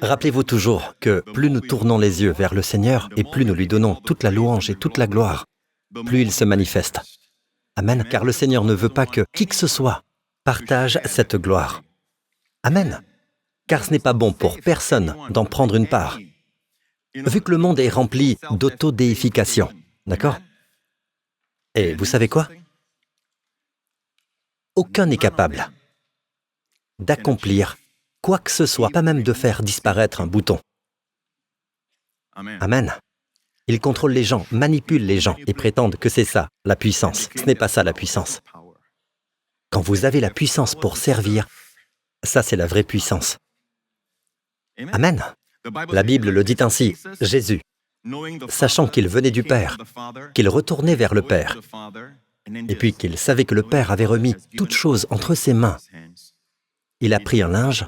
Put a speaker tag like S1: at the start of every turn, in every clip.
S1: Rappelez-vous toujours que plus nous tournons les yeux vers le Seigneur et plus nous lui donnons toute la louange et toute la gloire, plus il se manifeste. Amen, car le Seigneur ne veut pas que qui que ce soit partage cette gloire. Amen, car ce n'est pas bon pour personne d'en prendre une part, vu que le monde est rempli d'autodéification, d'accord? Et vous savez quoi? Aucun n'est capable d'accomplir quoi que ce soit, pas même de faire disparaître un bouton. Amen. Ils contrôlent les gens, manipulent les gens et prétendent que c'est ça, la puissance. Ce n'est pas ça, la puissance. Quand vous avez la puissance pour servir, ça c'est la vraie puissance. Amen. La Bible le dit ainsi, Jésus, sachant qu'il venait du Père, qu'il retournait vers le Père, et puis qu'il savait que le Père avait remis toutes choses entre ses mains, il a pris un linge,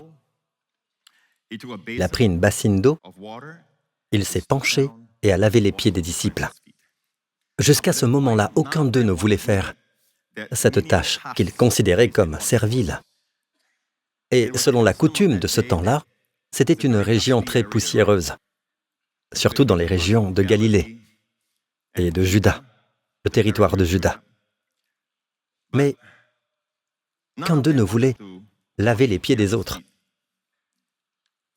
S1: il a pris une bassine d'eau, il s'est penché et a lavé les pieds des disciples. Jusqu'à ce moment-là, aucun d'eux ne voulait faire cette tâche qu'ils considéraient comme servile. Et selon la coutume de ce temps-là, c'était une région très poussiéreuse, surtout dans les régions de Galilée et de Juda, le territoire de Juda. Mais qu'un d'eux ne voulait laver les pieds des autres.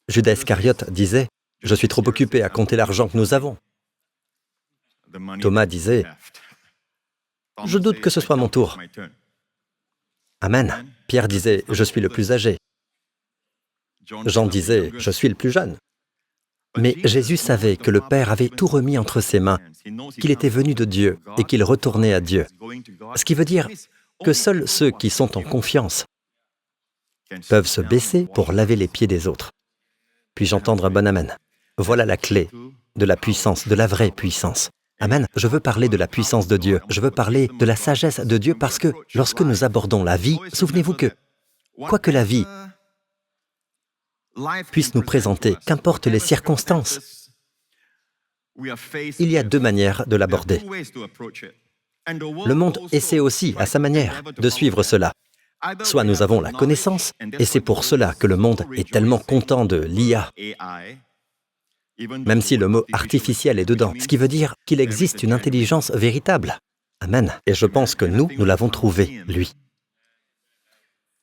S1: Judas Iscariote disait, « Je suis trop occupé à compter l'argent que nous avons. » Thomas disait, « Je doute que ce soit mon tour. » Amen. Pierre disait, « Je suis le plus âgé. » Jean disait, « Je suis le plus jeune. » Mais Jésus savait que le Père avait tout remis entre ses mains, qu'il était venu de Dieu et qu'il retournait à Dieu. Ce qui veut dire que seuls ceux qui sont en confiance peuvent se baisser pour laver les pieds des autres. Puis-je entendre un bon amen? Voilà la clé de la puissance, de la vraie puissance. Amen. Je veux parler de la puissance de Dieu. Je veux parler de la sagesse de Dieu parce que lorsque nous abordons la vie, souvenez-vous que, quoi que la vie puisse nous présenter, qu'importe les circonstances, il y a deux manières de l'aborder. Le monde essaie aussi, à sa manière, de suivre cela. Soit nous avons la connaissance, et c'est pour cela que le monde est tellement content de l'IA, même si le mot artificiel est dedans, ce qui veut dire qu'il existe une intelligence véritable. Amen. Et je pense que nous l'avons trouvé, lui.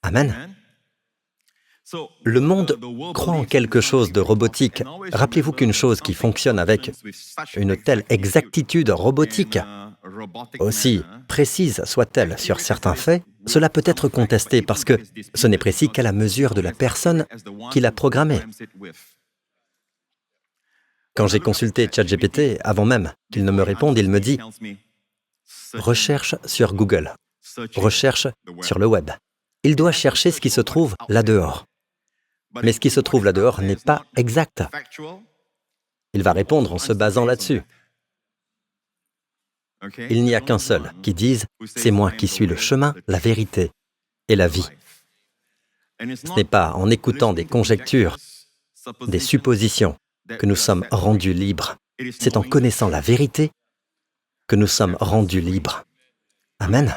S1: Amen. Le monde croit en quelque chose de robotique. Rappelez-vous qu'une chose qui fonctionne avec une telle exactitude robotique, aussi précise soit-elle sur certains faits, cela peut être contesté parce que ce n'est précis qu'à la mesure de la personne qui l'a programmé. Quand j'ai consulté ChatGPT, avant même qu'il ne me réponde, il me dit « Recherche sur Google, recherche sur le web ». Il doit chercher ce qui se trouve là-dehors. Mais ce qui se trouve là-dehors n'est pas exact. Il va répondre en se basant là-dessus. Il n'y a qu'un seul qui dise « C'est moi qui suis le chemin, la vérité et la vie ». Ce n'est pas en écoutant des conjectures, des suppositions, que nous sommes rendus libres. C'est en connaissant la vérité que nous sommes rendus libres. Amen.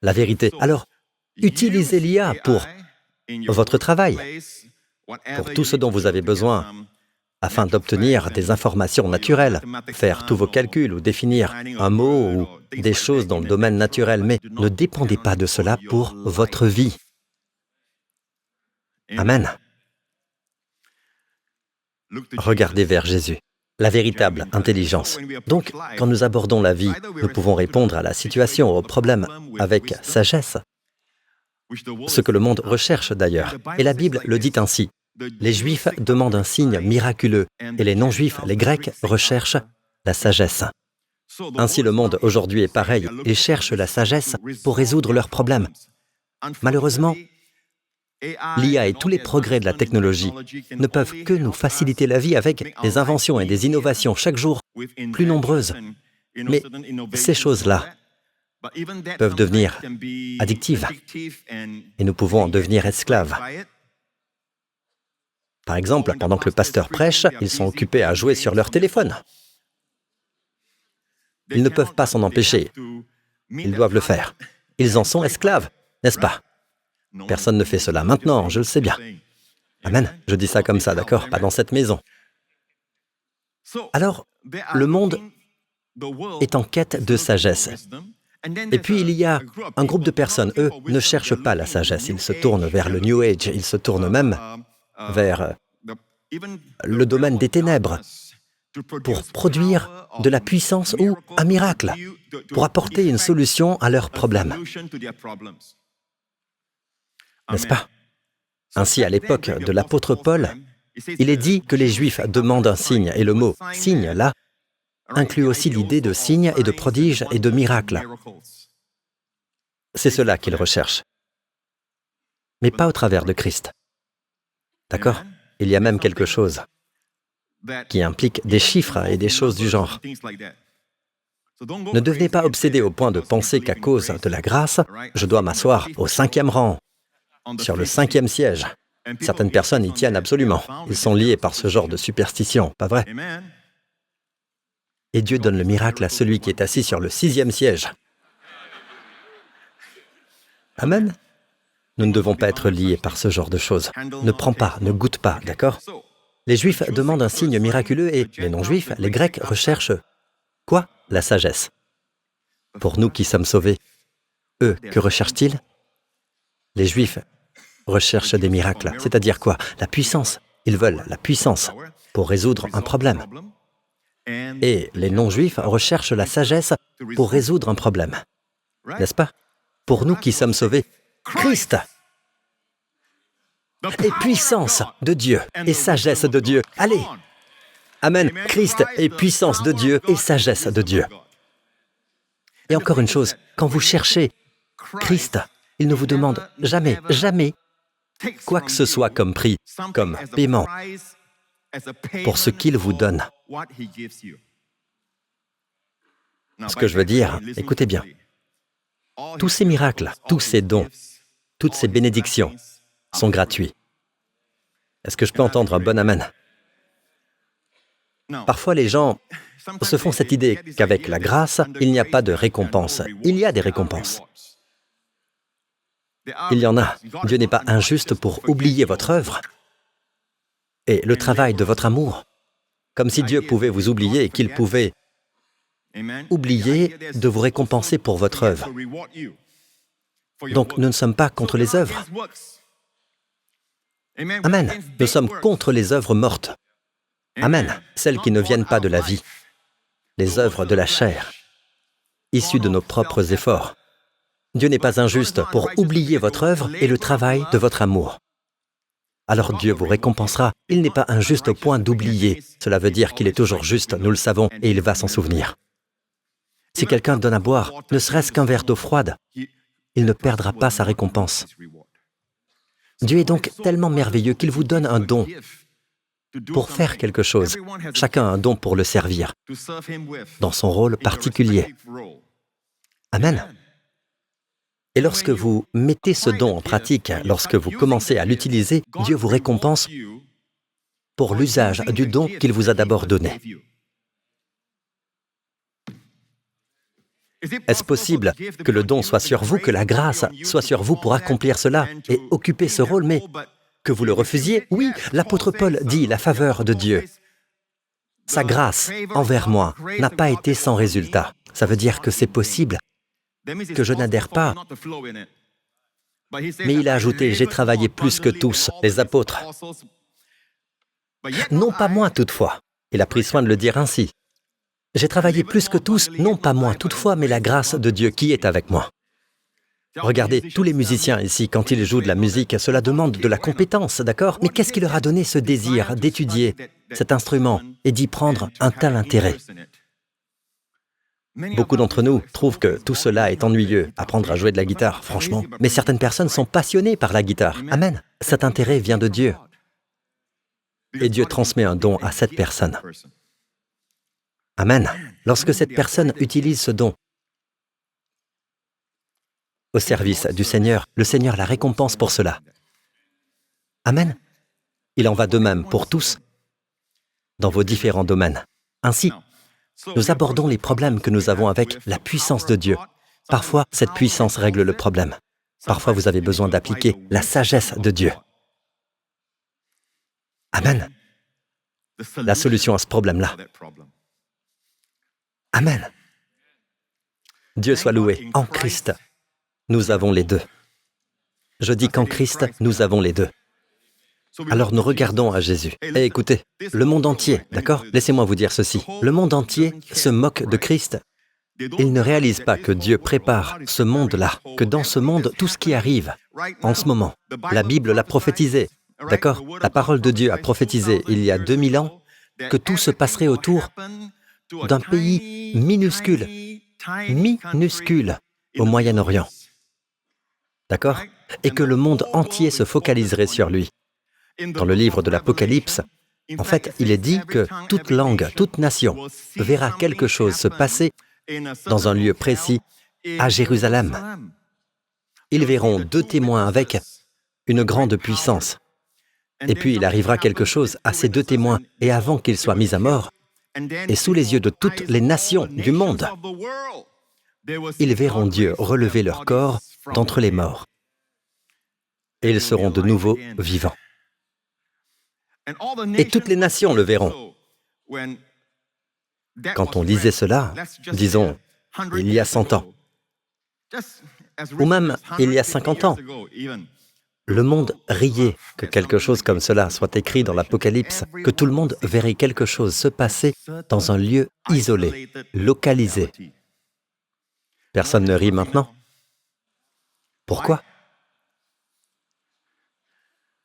S1: La vérité. Alors, utilisez l'IA pour votre travail, pour tout ce dont vous avez besoin, afin d'obtenir des informations naturelles, faire tous vos calculs ou définir un mot ou des choses dans le domaine naturel, mais ne dépendez pas de cela pour votre vie. Amen. Regardez vers Jésus, la véritable intelligence. Donc, quand nous abordons la vie, nous pouvons répondre à la situation, aux problèmes avec sagesse, ce que le monde recherche d'ailleurs. Et la Bible le dit ainsi. Les Juifs demandent un signe miraculeux et les non-Juifs, les Grecs, recherchent la sagesse. Ainsi, le monde aujourd'hui est pareil. Ils cherchent la sagesse pour résoudre leurs problèmes. Malheureusement, l'IA et tous les progrès de la technologie ne peuvent que nous faciliter la vie avec des inventions et des innovations chaque jour plus nombreuses. Mais ces choses-là peuvent devenir addictives et nous pouvons en devenir esclaves. Par exemple, pendant que le pasteur prêche, ils sont occupés à jouer sur leur téléphone. Ils ne peuvent pas s'en empêcher. Ils doivent le faire. Ils en sont esclaves, n'est-ce pas? Personne ne fait cela maintenant, je le sais bien. Amen. Je dis ça comme ça, d'accord? Pas dans cette maison. Alors, le monde est en quête de sagesse. Et puis il y a un groupe de personnes, eux, ne cherchent pas la sagesse. Ils se tournent vers le New Age, ils se tournent même vers le domaine des ténèbres pour produire de la puissance ou un miracle, pour apporter une solution à leurs problèmes. N'est-ce pas? Ainsi, à l'époque de l'apôtre Paul, il est dit que les Juifs demandent un signe, et le mot « signe » là inclut aussi l'idée de signes et de prodiges et de miracles. C'est cela qu'ils recherchent, mais pas au travers de Christ. D'accord? Il y a même quelque chose qui implique des chiffres et des choses du genre. Ne devenez pas obsédés au point de penser qu'à cause de la grâce, je dois m'asseoir au 5e rang, sur le 5e siège. Certaines personnes y tiennent absolument. Ils sont liés par ce genre de superstition, pas vrai? Et Dieu donne le miracle à celui qui est assis sur le 6e siège. Amen. Nous ne devons pas être liés par ce genre de choses. Ne prends pas, ne goûte pas, d'accord? Les Juifs demandent un signe miraculeux et les non-Juifs, les Grecs, recherchent quoi? La sagesse. Pour nous qui sommes sauvés, eux, que recherchent-ils? Les Juifs recherchent des miracles. C'est-à-dire quoi? La puissance. Ils veulent la puissance pour résoudre un problème. Et les non-Juifs recherchent la sagesse pour résoudre un problème. N'est-ce pas? Pour nous qui sommes sauvés, Christ et puissance de Dieu et sagesse de Dieu. Allez! Amen. Christ et puissance de Dieu et sagesse de Dieu. Et encore une chose, quand vous cherchez Christ, il ne vous demande jamais, jamais quoi que ce soit comme prix, comme paiement pour ce qu'il vous donne. Ce que je veux dire, écoutez bien, tous ces miracles, tous ces dons, toutes ces bénédictions sont gratuits. Est-ce que je peux entendre un bon amen? Parfois, les gens se font cette idée qu'avec la grâce, il n'y a pas de récompense. Il y a des récompenses. Il y en a. Dieu n'est pas injuste pour oublier votre œuvre et le travail de votre amour. Comme si Dieu pouvait vous oublier et qu'il pouvait oublier de vous récompenser pour votre œuvre. Donc, nous ne sommes pas contre les œuvres. Amen. Nous sommes contre les œuvres mortes. Amen. Celles qui ne viennent pas de la vie. Les œuvres de la chair, issues de nos propres efforts. Dieu n'est pas injuste pour oublier votre œuvre et le travail de votre amour. Alors Dieu vous récompensera. Il n'est pas injuste au point d'oublier. Cela veut dire qu'il est toujours juste, nous le savons, et il va s'en souvenir. Si quelqu'un donne à boire, ne serait-ce qu'un verre d'eau froide, il ne perdra pas sa récompense. Dieu est donc tellement merveilleux qu'il vous donne un don pour faire quelque chose. Chacun a un don pour le servir, dans son rôle particulier. Amen. Et lorsque vous mettez ce don en pratique, lorsque vous commencez à l'utiliser, Dieu vous récompense pour l'usage du don qu'il vous a d'abord donné. Est-ce possible que le don soit sur vous, que la grâce soit sur vous pour accomplir cela et occuper ce rôle, mais que vous le refusiez? Oui, l'apôtre Paul dit la faveur de Dieu. Sa grâce envers moi n'a pas été sans résultat. Ça veut dire que c'est possible, que je n'adhère pas. Mais il a ajouté, j'ai travaillé plus que tous, les apôtres. Non pas moi toutefois. Il a pris soin de le dire ainsi. J'ai travaillé plus que tous, non pas moi toutefois, mais la grâce de Dieu qui est avec moi. Regardez, tous les musiciens ici, quand ils jouent de la musique, cela demande de la compétence, d'accord? Mais qu'est-ce qui leur a donné ce désir d'étudier cet instrument et d'y prendre un tel intérêt? Beaucoup d'entre nous trouvent que tout cela est ennuyeux, apprendre à jouer de la guitare, franchement. Mais certaines personnes sont passionnées par la guitare. Amen. Cet intérêt vient de Dieu. Et Dieu transmet un don à cette personne. Amen. Lorsque cette personne utilise ce don au service du Seigneur, le Seigneur la récompense pour cela. Amen. Il en va de même pour tous dans vos différents domaines. Ainsi, nous abordons les problèmes que nous avons avec la puissance de Dieu. Parfois, cette puissance règle le problème. Parfois, vous avez besoin d'appliquer la sagesse de Dieu. Amen. La solution à ce problème-là. Amen. Dieu soit loué. En Christ, nous avons les deux. Je dis qu'en Christ, nous avons les deux. Alors nous regardons à Jésus. Et écoutez, le monde entier, d'accord? Laissez-moi vous dire ceci. Le monde entier se moque de Christ. Ils ne réalisent pas que Dieu prépare ce monde-là, que dans ce monde, tout ce qui arrive, en ce moment, la Bible l'a prophétisé, d'accord? La parole de Dieu a prophétisé il y a 2000 ans que tout se passerait autour d'un pays minuscule, au Moyen-Orient, d'accord? Et que le monde entier se focaliserait sur lui. Dans le livre de l'Apocalypse, en fait, il est dit que toute langue, toute nation verra quelque chose se passer dans un lieu précis, à Jérusalem. Ils verront 2 témoins avec une grande puissance. Et puis il arrivera quelque chose à ces 2 témoins, et avant qu'ils soient mis à mort, et sous les yeux de toutes les nations du monde, ils verront Dieu relever leur corps d'entre les morts. Et ils seront de nouveau vivants. Et toutes les nations le verront. Quand on lisait cela, disons, il y a 100 ans, ou même il y a 50 ans, le monde riait que quelque chose comme cela soit écrit dans l'Apocalypse, que tout le monde verrait quelque chose se passer dans un lieu isolé, localisé. Personne ne rit maintenant. Pourquoi?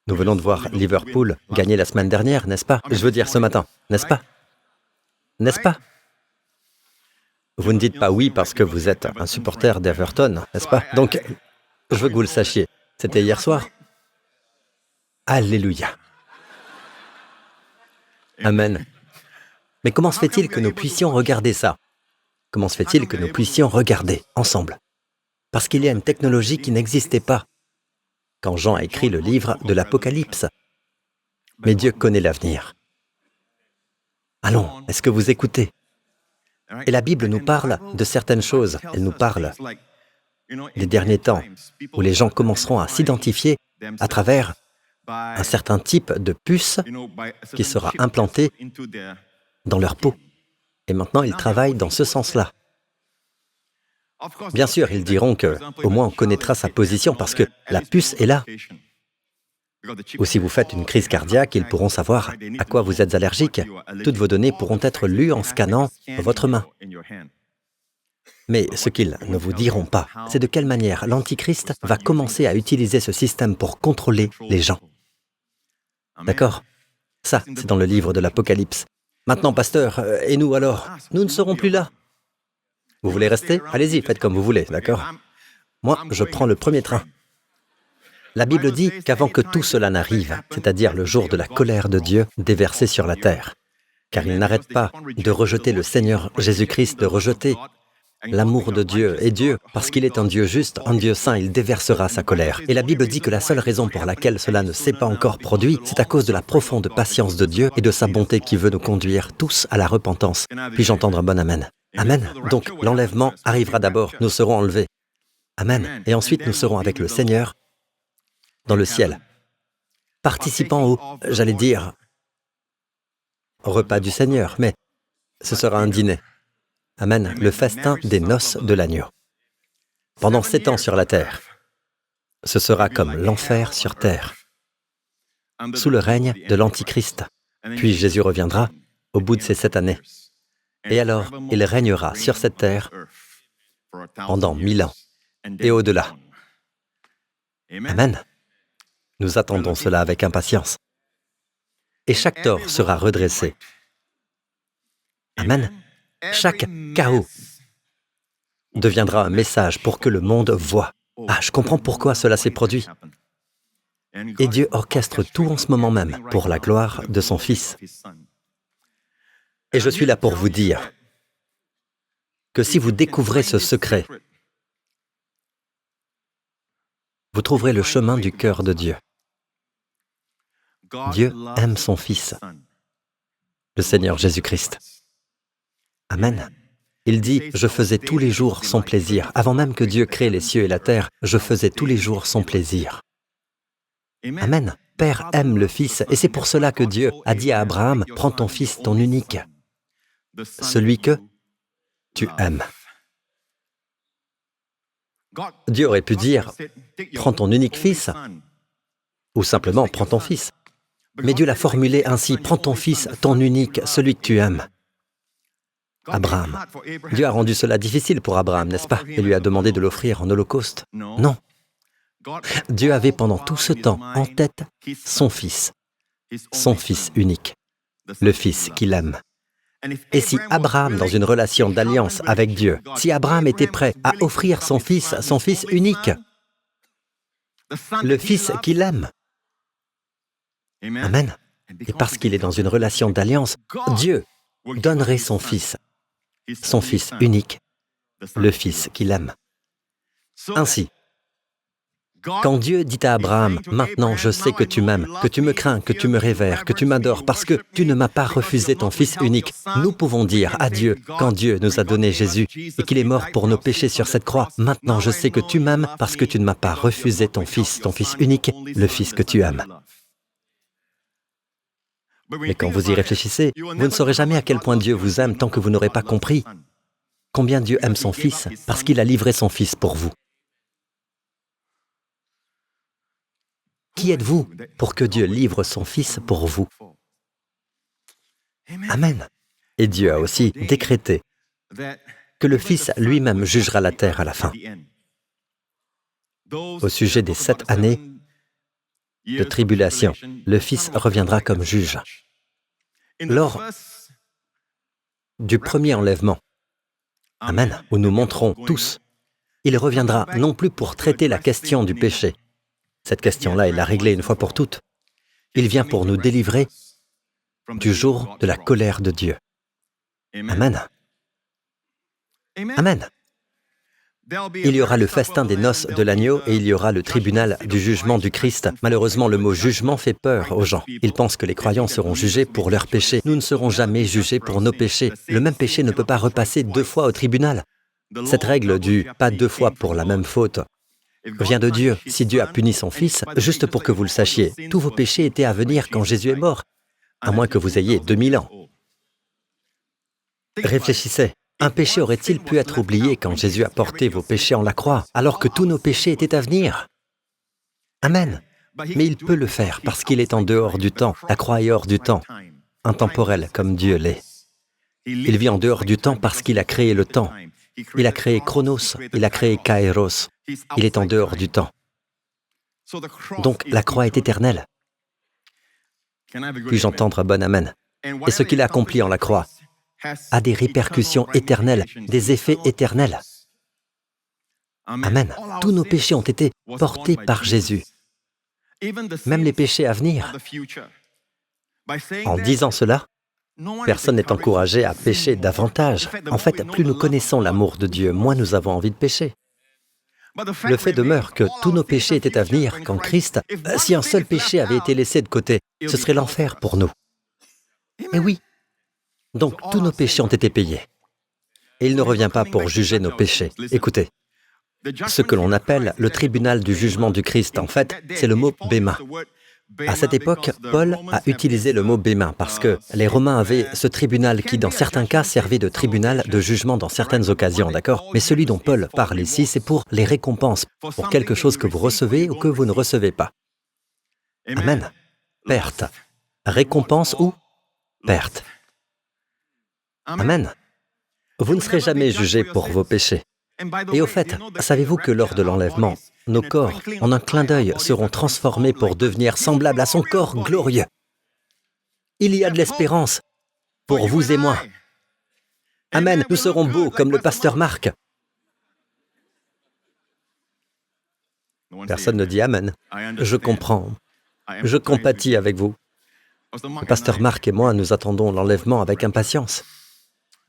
S1: Nous venons de voir Liverpool gagner la semaine dernière, n'est-ce pas? Je veux dire ce matin, n'est-ce pas? N'est-ce pas? Vous ne dites pas oui parce que vous êtes un supporter d'Everton, n'est-ce pas? Donc, je veux que vous le sachiez. C'était hier soir. Alléluia. Amen. Mais comment se fait-il que nous puissions regarder ça? Comment se fait-il que nous puissions regarder ensemble? Parce qu'il y a une technologie qui n'existait pas quand Jean a écrit le livre de l'Apocalypse. Mais Dieu connaît l'avenir. Allons, est-ce que vous écoutez? Et la Bible nous parle de certaines choses. Elle nous parle des derniers temps, où les gens commenceront à s'identifier à travers un certain type de puce qui sera implantée dans leur peau. Et maintenant, ils travaillent dans ce sens-là. Bien sûr, ils diront qu'au moins on connaîtra sa position parce que la puce est là. Ou si vous faites une crise cardiaque, ils pourront savoir à quoi vous êtes allergique. Toutes vos données pourront être lues en scannant votre main. Mais ce qu'ils ne vous diront pas, c'est de quelle manière l'Antichrist va commencer à utiliser ce système pour contrôler les gens. D'accord? Ça, c'est dans le livre de l'Apocalypse. Maintenant, pasteur, et nous alors? Nous ne serons plus là. Vous voulez rester? Allez-y, faites comme vous voulez, d'accord? Moi, je prends le premier train. La Bible dit qu'avant que tout cela n'arrive, c'est-à-dire le jour de la colère de Dieu déversée sur la terre, car il n'arrête pas de rejeter le Seigneur Jésus-Christ, de rejeter l'amour de Dieu. Et Dieu, parce qu'il est un Dieu juste, un Dieu saint, il déversera sa colère. Et la Bible dit que la seule raison pour laquelle cela ne s'est pas encore produit, c'est à cause de la profonde patience de Dieu et de sa bonté qui veut nous conduire tous à la repentance. Puis-je entendre un bon amen? Amen. Donc, l'enlèvement arrivera d'abord, nous serons enlevés. Amen. Et ensuite, nous serons avec le Seigneur dans le ciel, participant au, j'allais dire, repas du Seigneur, mais ce sera un dîner. Amen, le festin des noces de l'agneau. Pendant 7 ans sur la terre, ce sera comme l'enfer sur terre, sous le règne de l'Antichrist. Puis Jésus reviendra au bout de ces 7 années. Et alors, il régnera sur cette terre pendant 1000 ans et au-delà. Amen. Nous attendons cela avec impatience. Et chaque tort sera redressé. Amen. Chaque chaos deviendra un message pour que le monde voie. Ah, je comprends pourquoi cela s'est produit. Et Dieu orchestre tout en ce moment même pour la gloire de son Fils. Et je suis là pour vous dire que si vous découvrez ce secret, vous trouverez le chemin du cœur de Dieu. Dieu aime son Fils, le Seigneur Jésus-Christ. Amen. Il dit, « Je faisais tous les jours son plaisir. » Avant même que Dieu crée les cieux et la terre, je faisais tous les jours son plaisir. Amen. Père aime le Fils, et c'est pour cela que Dieu a dit à Abraham, « Prends ton Fils, ton unique, celui que tu aimes. » Dieu aurait pu dire, « Prends ton unique Fils » ou simplement « Prends ton Fils ». Mais Dieu l'a formulé ainsi, « Prends ton Fils, ton unique, celui que tu aimes. » Abraham. Dieu a rendu cela difficile pour Abraham, n'est-ce pas? Il lui a demandé de l'offrir en holocauste. Non. Dieu avait pendant tout ce temps en tête son Fils unique, le Fils qu'il aime. Et si Abraham, dans une relation d'alliance avec Dieu, si Abraham était prêt à offrir son Fils unique, le Fils qu'il aime, Amen, et parce qu'il est dans une relation d'alliance, Dieu donnerait son Fils unique, le Fils qu'il aime. Ainsi, quand Dieu dit à Abraham, « Maintenant je sais que tu m'aimes, que tu me crains, que tu me révères, que tu m'adores, parce que tu ne m'as pas refusé ton Fils unique », nous pouvons dire à Dieu, quand Dieu nous a donné Jésus et qu'il est mort pour nos péchés sur cette croix, « Maintenant je sais que tu m'aimes parce que tu ne m'as pas refusé ton Fils unique, le Fils que tu aimes. » Mais quand vous y réfléchissez, vous ne saurez jamais à quel point Dieu vous aime tant que vous n'aurez pas compris combien Dieu aime son Fils parce qu'il a livré son Fils pour vous. Qui êtes-vous pour que Dieu livre son Fils pour vous? Amen. Et Dieu a aussi décrété que le Fils lui-même jugera la terre à la fin. Au sujet des 7 années de tribulation, le Fils reviendra comme juge. Lors du premier enlèvement, Amen, où nous monterons tous, il reviendra non plus pour traiter la question du péché. Cette question-là, il l'a réglée une fois pour toutes. Il vient pour nous délivrer du jour de la colère de Dieu. Amen. Amen. Il y aura le festin des noces de l'agneau et il y aura le tribunal du jugement du Christ. Malheureusement, le mot « jugement » fait peur aux gens. Ils pensent que les croyants seront jugés pour leurs péchés. Nous ne serons jamais jugés pour nos péchés. Le même péché ne peut pas repasser 2 fois au tribunal. Cette règle du « pas 2 fois pour la même faute » vient de Dieu. Si Dieu a puni son Fils, juste pour que vous le sachiez, tous vos péchés étaient à venir quand Jésus est mort, à moins que vous ayez 2000 ans. Réfléchissez. Un péché aurait-il pu être oublié quand Jésus a porté vos péchés en la croix, alors que tous nos péchés étaient à venir? Amen. Mais il peut le faire parce qu'il est en dehors du temps. La croix est hors du temps, intemporel comme Dieu l'est. Il vit en dehors du temps parce qu'il a créé le temps. Il a créé Chronos, il a créé Kairos. Il est en dehors du temps. Donc la croix est éternelle. Puis-je entendre un bon Amen? Et ce qu'il a accompli en la croix a des répercussions éternelles, des effets éternels. Amen. Tous nos péchés ont été portés par Jésus, même les péchés à venir. En disant cela, personne n'est encouragé à pécher davantage. En fait, plus nous connaissons l'amour de Dieu, moins nous avons envie de pécher. Le fait demeure que tous nos péchés étaient à venir quand Christ, si un seul péché avait été laissé de côté, ce serait l'enfer pour nous. Et oui. Donc, tous nos péchés ont été payés. Et il ne revient pas pour juger nos péchés. Écoutez, ce que l'on appelle le tribunal du jugement du Christ, en fait, c'est le mot « béma ». À cette époque, Paul a utilisé le mot « béma » parce que les Romains avaient ce tribunal qui, dans certains cas, servait de tribunal de jugement dans certaines occasions, d'accord? Mais celui dont Paul parle ici, c'est pour les récompenses, pour quelque chose que vous recevez ou que vous ne recevez pas. Amen. Perte. Récompense ou perte. Amen. Vous ne serez jamais jugés pour vos péchés. Et au fait, savez-vous que lors de l'enlèvement, nos corps, en un clin d'œil, seront transformés pour devenir semblables à son corps glorieux? Il y a de l'espérance pour vous et moi. Amen. Nous serons beaux comme le pasteur Marc. Personne ne dit Amen. Je comprends. Je compatis avec vous. Le pasteur Marc et moi, nous attendons l'enlèvement avec impatience.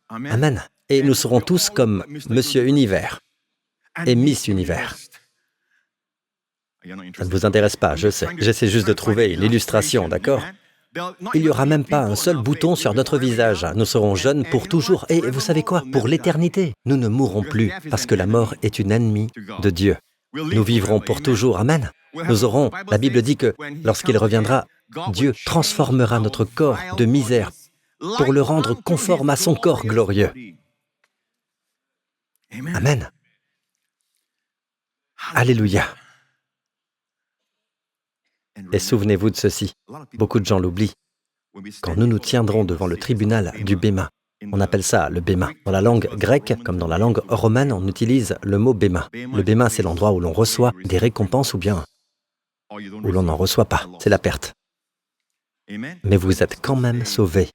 S1: Amen. Et nous serons tous comme Monsieur Univers et Miss Univers. Ça ne vous intéresse pas, je sais. J'essaie juste de trouver une illustration, d'accord? Il n'y aura même pas un seul bouton sur notre visage. Nous serons jeunes pour toujours. Et vous savez quoi? Pour l'éternité. Nous ne mourrons plus parce que la mort est une ennemie de Dieu. Nous vivrons pour toujours. Amen. Nous aurons, la Bible dit que lorsqu'il reviendra, Dieu transformera notre corps de misère pour le rendre conforme à son corps glorieux. Amen. Alléluia. Et souvenez-vous de ceci, beaucoup de gens l'oublient. Quand nous nous tiendrons devant le tribunal du Béma, on appelle ça le Béma. Dans la langue grecque, comme dans la langue romaine, on utilise le mot Béma. Le Béma, c'est l'endroit où l'on reçoit des récompenses ou bien où l'on n'en reçoit pas. C'est la perte. Mais vous êtes quand même sauvés.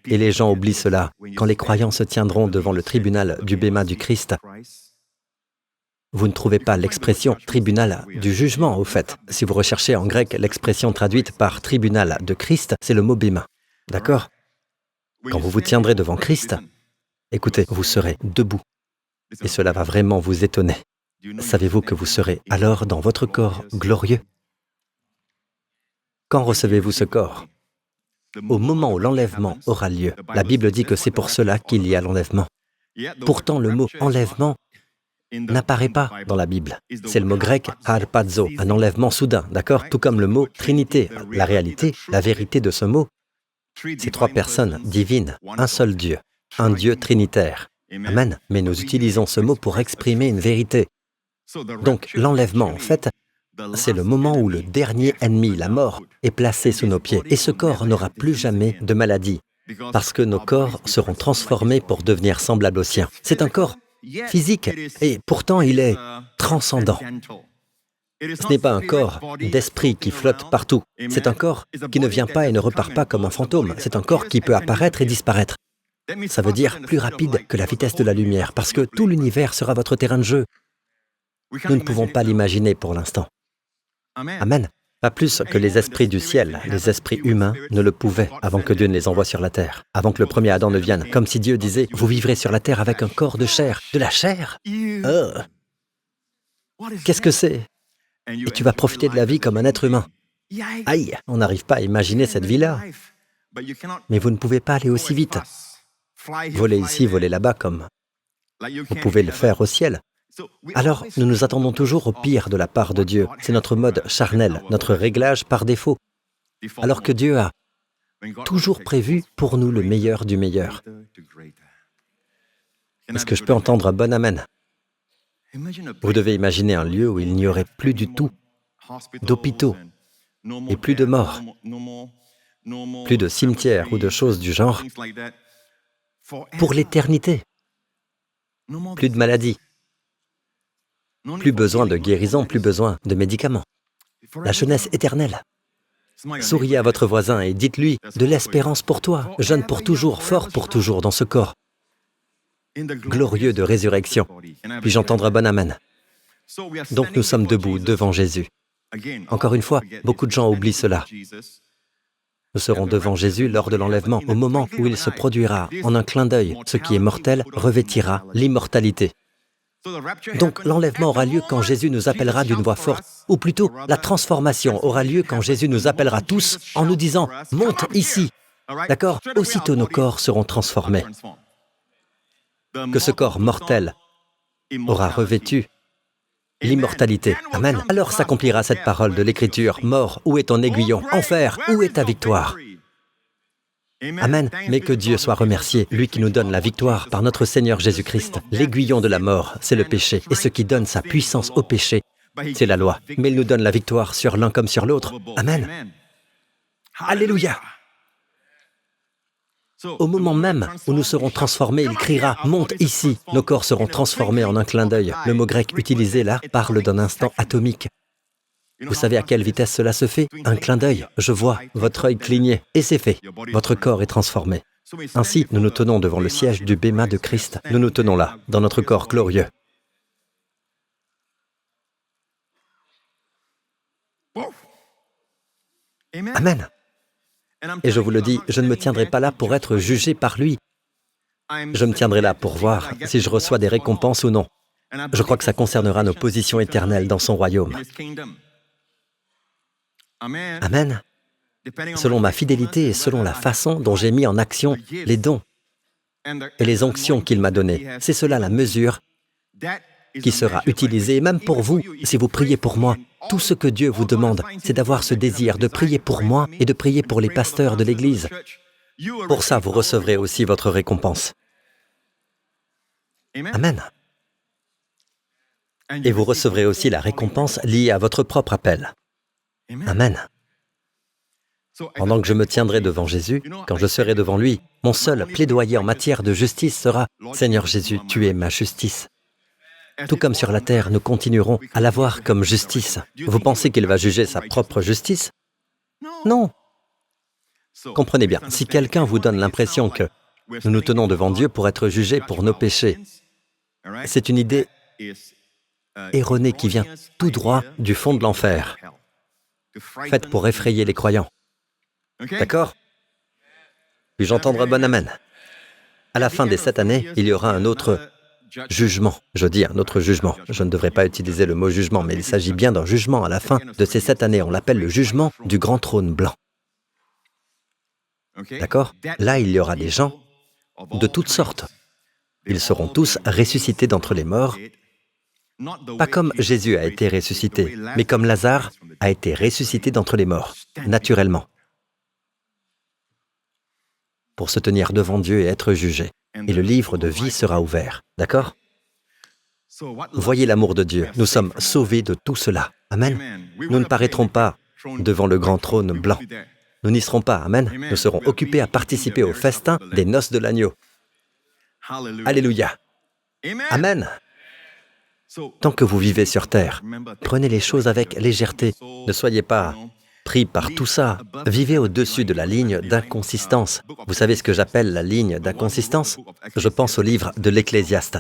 S1: Et les gens oublient cela. Quand les croyants se tiendront devant le tribunal du Béma du Christ, vous ne trouvez pas l'expression « tribunal du jugement » au fait. Si vous recherchez en grec l'expression traduite par « tribunal de Christ », c'est le mot Béma. D'accord? Quand vous vous tiendrez devant Christ, écoutez, vous serez debout. Et cela va vraiment vous étonner. Savez-vous que vous serez alors dans votre corps glorieux? Quand recevez-vous ce corps? Au moment où l'enlèvement aura lieu. La Bible dit que c'est pour cela qu'il y a l'enlèvement. Pourtant, le mot « enlèvement » n'apparaît pas dans la Bible. C'est le mot grec « harpazo », un enlèvement soudain, d'accord? Tout comme le mot « trinité ». La réalité, la vérité de ce mot, c'est trois personnes divines, un seul Dieu, un Dieu trinitaire. Amen. Mais nous utilisons ce mot pour exprimer une vérité. Donc, l'enlèvement, en fait, c'est le moment où le dernier ennemi, la mort, est placé sous nos pieds. Et ce corps n'aura plus jamais de maladie, parce que nos corps seront transformés pour devenir semblables au sien. C'est un corps physique, et pourtant il est transcendant. Ce n'est pas un corps d'esprit qui flotte partout. C'est un corps qui ne vient pas et ne repart pas comme un fantôme. C'est un corps qui peut apparaître et disparaître. Ça veut dire plus rapide que la vitesse de la lumière, parce que tout l'univers sera votre terrain de jeu. Nous ne pouvons pas l'imaginer pour l'instant. Amen. Pas plus que les esprits du ciel, les esprits humains ne le pouvaient avant que Dieu ne les envoie sur la terre, avant que le premier Adam ne vienne. Comme si Dieu disait, vous vivrez sur la terre avec un corps de chair. De la chair? Qu'est-ce que c'est? Et tu vas profiter de la vie comme un être humain. Aïe, on n'arrive pas à imaginer cette vie-là. Mais vous ne pouvez pas aller aussi vite. Voler ici, voler là-bas, comme vous pouvez le faire au ciel. Alors, nous nous attendons toujours au pire de la part de Dieu. C'est notre mode charnel, notre réglage par défaut. Alors que Dieu a toujours prévu pour nous le meilleur du meilleur. Est-ce que je peux entendre un bon amen? Vous devez imaginer un lieu où il n'y aurait plus du tout d'hôpitaux et plus de morts, plus de cimetières ou de choses du genre, pour l'éternité. Plus de maladies. Plus besoin de guérison, plus besoin de médicaments. La jeunesse éternelle. Souriez à votre voisin et dites-lui de l'espérance pour toi, jeune pour toujours, fort pour toujours dans ce corps glorieux de résurrection. Puis-je entendre un bon amen? Donc nous sommes debout devant Jésus. Encore une fois, beaucoup de gens oublient cela. Nous serons devant Jésus lors de l'enlèvement, au moment où il se produira, en un clin d'œil, ce qui est mortel revêtira l'immortalité. Donc l'enlèvement aura lieu quand Jésus nous appellera d'une voix forte, ou plutôt la transformation aura lieu quand Jésus nous appellera tous en nous disant « Monte ici ». D'accord? Aussitôt nos corps seront transformés. Que ce corps mortel aura revêtu l'immortalité. Amen. Alors s'accomplira cette parole de l'Écriture. Mort, où est ton aiguillon? Enfer, où est ta victoire? Amen. Mais que Dieu soit remercié, lui qui nous donne la victoire par notre Seigneur Jésus-Christ. L'aiguillon de la mort, c'est le péché. Et ce qui donne sa puissance au péché, c'est la loi. Mais il nous donne la victoire sur l'un comme sur l'autre. Amen. Alléluia. Au moment même où nous serons transformés, il criera « Monte ici ». Nos corps seront transformés en un clin d'œil. Le mot grec utilisé là parle d'un instant atomique. Vous savez à quelle vitesse cela se fait? Un clin d'œil. Je vois votre œil cligner. Et c'est fait. Votre corps est transformé. Ainsi, nous nous tenons devant le siège du Béma de Christ. Nous nous tenons là, dans notre corps glorieux. Amen. Et je vous le dis, je ne me tiendrai pas là pour être jugé par lui. Je me tiendrai là pour voir si je reçois des récompenses ou non. Je crois que ça concernera nos positions éternelles dans son royaume. Amen. Selon ma fidélité et selon la façon dont j'ai mis en action les dons et les onctions qu'il m'a données. C'est cela la mesure qui sera utilisé, et même pour vous, si vous priez pour moi. Tout ce que Dieu vous demande, c'est d'avoir ce désir de prier pour moi et de prier pour les pasteurs de l'Église. Pour ça, vous recevrez aussi votre récompense. Amen. Et vous recevrez aussi la récompense liée à votre propre appel. Amen. Pendant que je me tiendrai devant Jésus, quand je serai devant lui, mon seul plaidoyer en matière de justice sera « Seigneur Jésus, tu es ma justice ». Tout comme sur la terre, nous continuerons à l'avoir comme justice. Vous pensez qu'il va juger sa propre justice? Non. Comprenez bien, si quelqu'un vous donne l'impression que nous nous tenons devant Dieu pour être jugés pour nos péchés, c'est une idée erronée qui vient tout droit du fond de l'enfer, faite pour effrayer les croyants. D'accord? Puis-je entendre un bon amen? À la fin des 7 années, il y aura un autre jugement. Je dis un autre jugement. Je ne devrais pas utiliser le mot jugement, mais il s'agit bien d'un jugement à la fin de ces 7 années. On l'appelle le jugement du grand trône blanc. D'accord? Là, il y aura des gens de toutes sortes. Ils seront tous ressuscités d'entre les morts, pas comme Jésus a été ressuscité, mais comme Lazare a été ressuscité d'entre les morts, naturellement, pour se tenir devant Dieu et être jugé. Et le livre de vie sera ouvert. D'accord? Voyez l'amour de Dieu. Nous sommes sauvés de tout cela. Amen. Nous ne paraîtrons pas devant le grand trône blanc. Nous n'y serons pas. Amen. Nous serons occupés à participer au festin des noces de l'agneau. Alléluia. Amen. Tant que vous vivez sur terre, prenez les choses avec légèreté. Ne soyez pas pris par tout ça. Vivez au-dessus de la ligne d'inconsistance. Vous savez ce que j'appelle la ligne d'inconsistance? Je pense au livre de l'Ecclésiaste.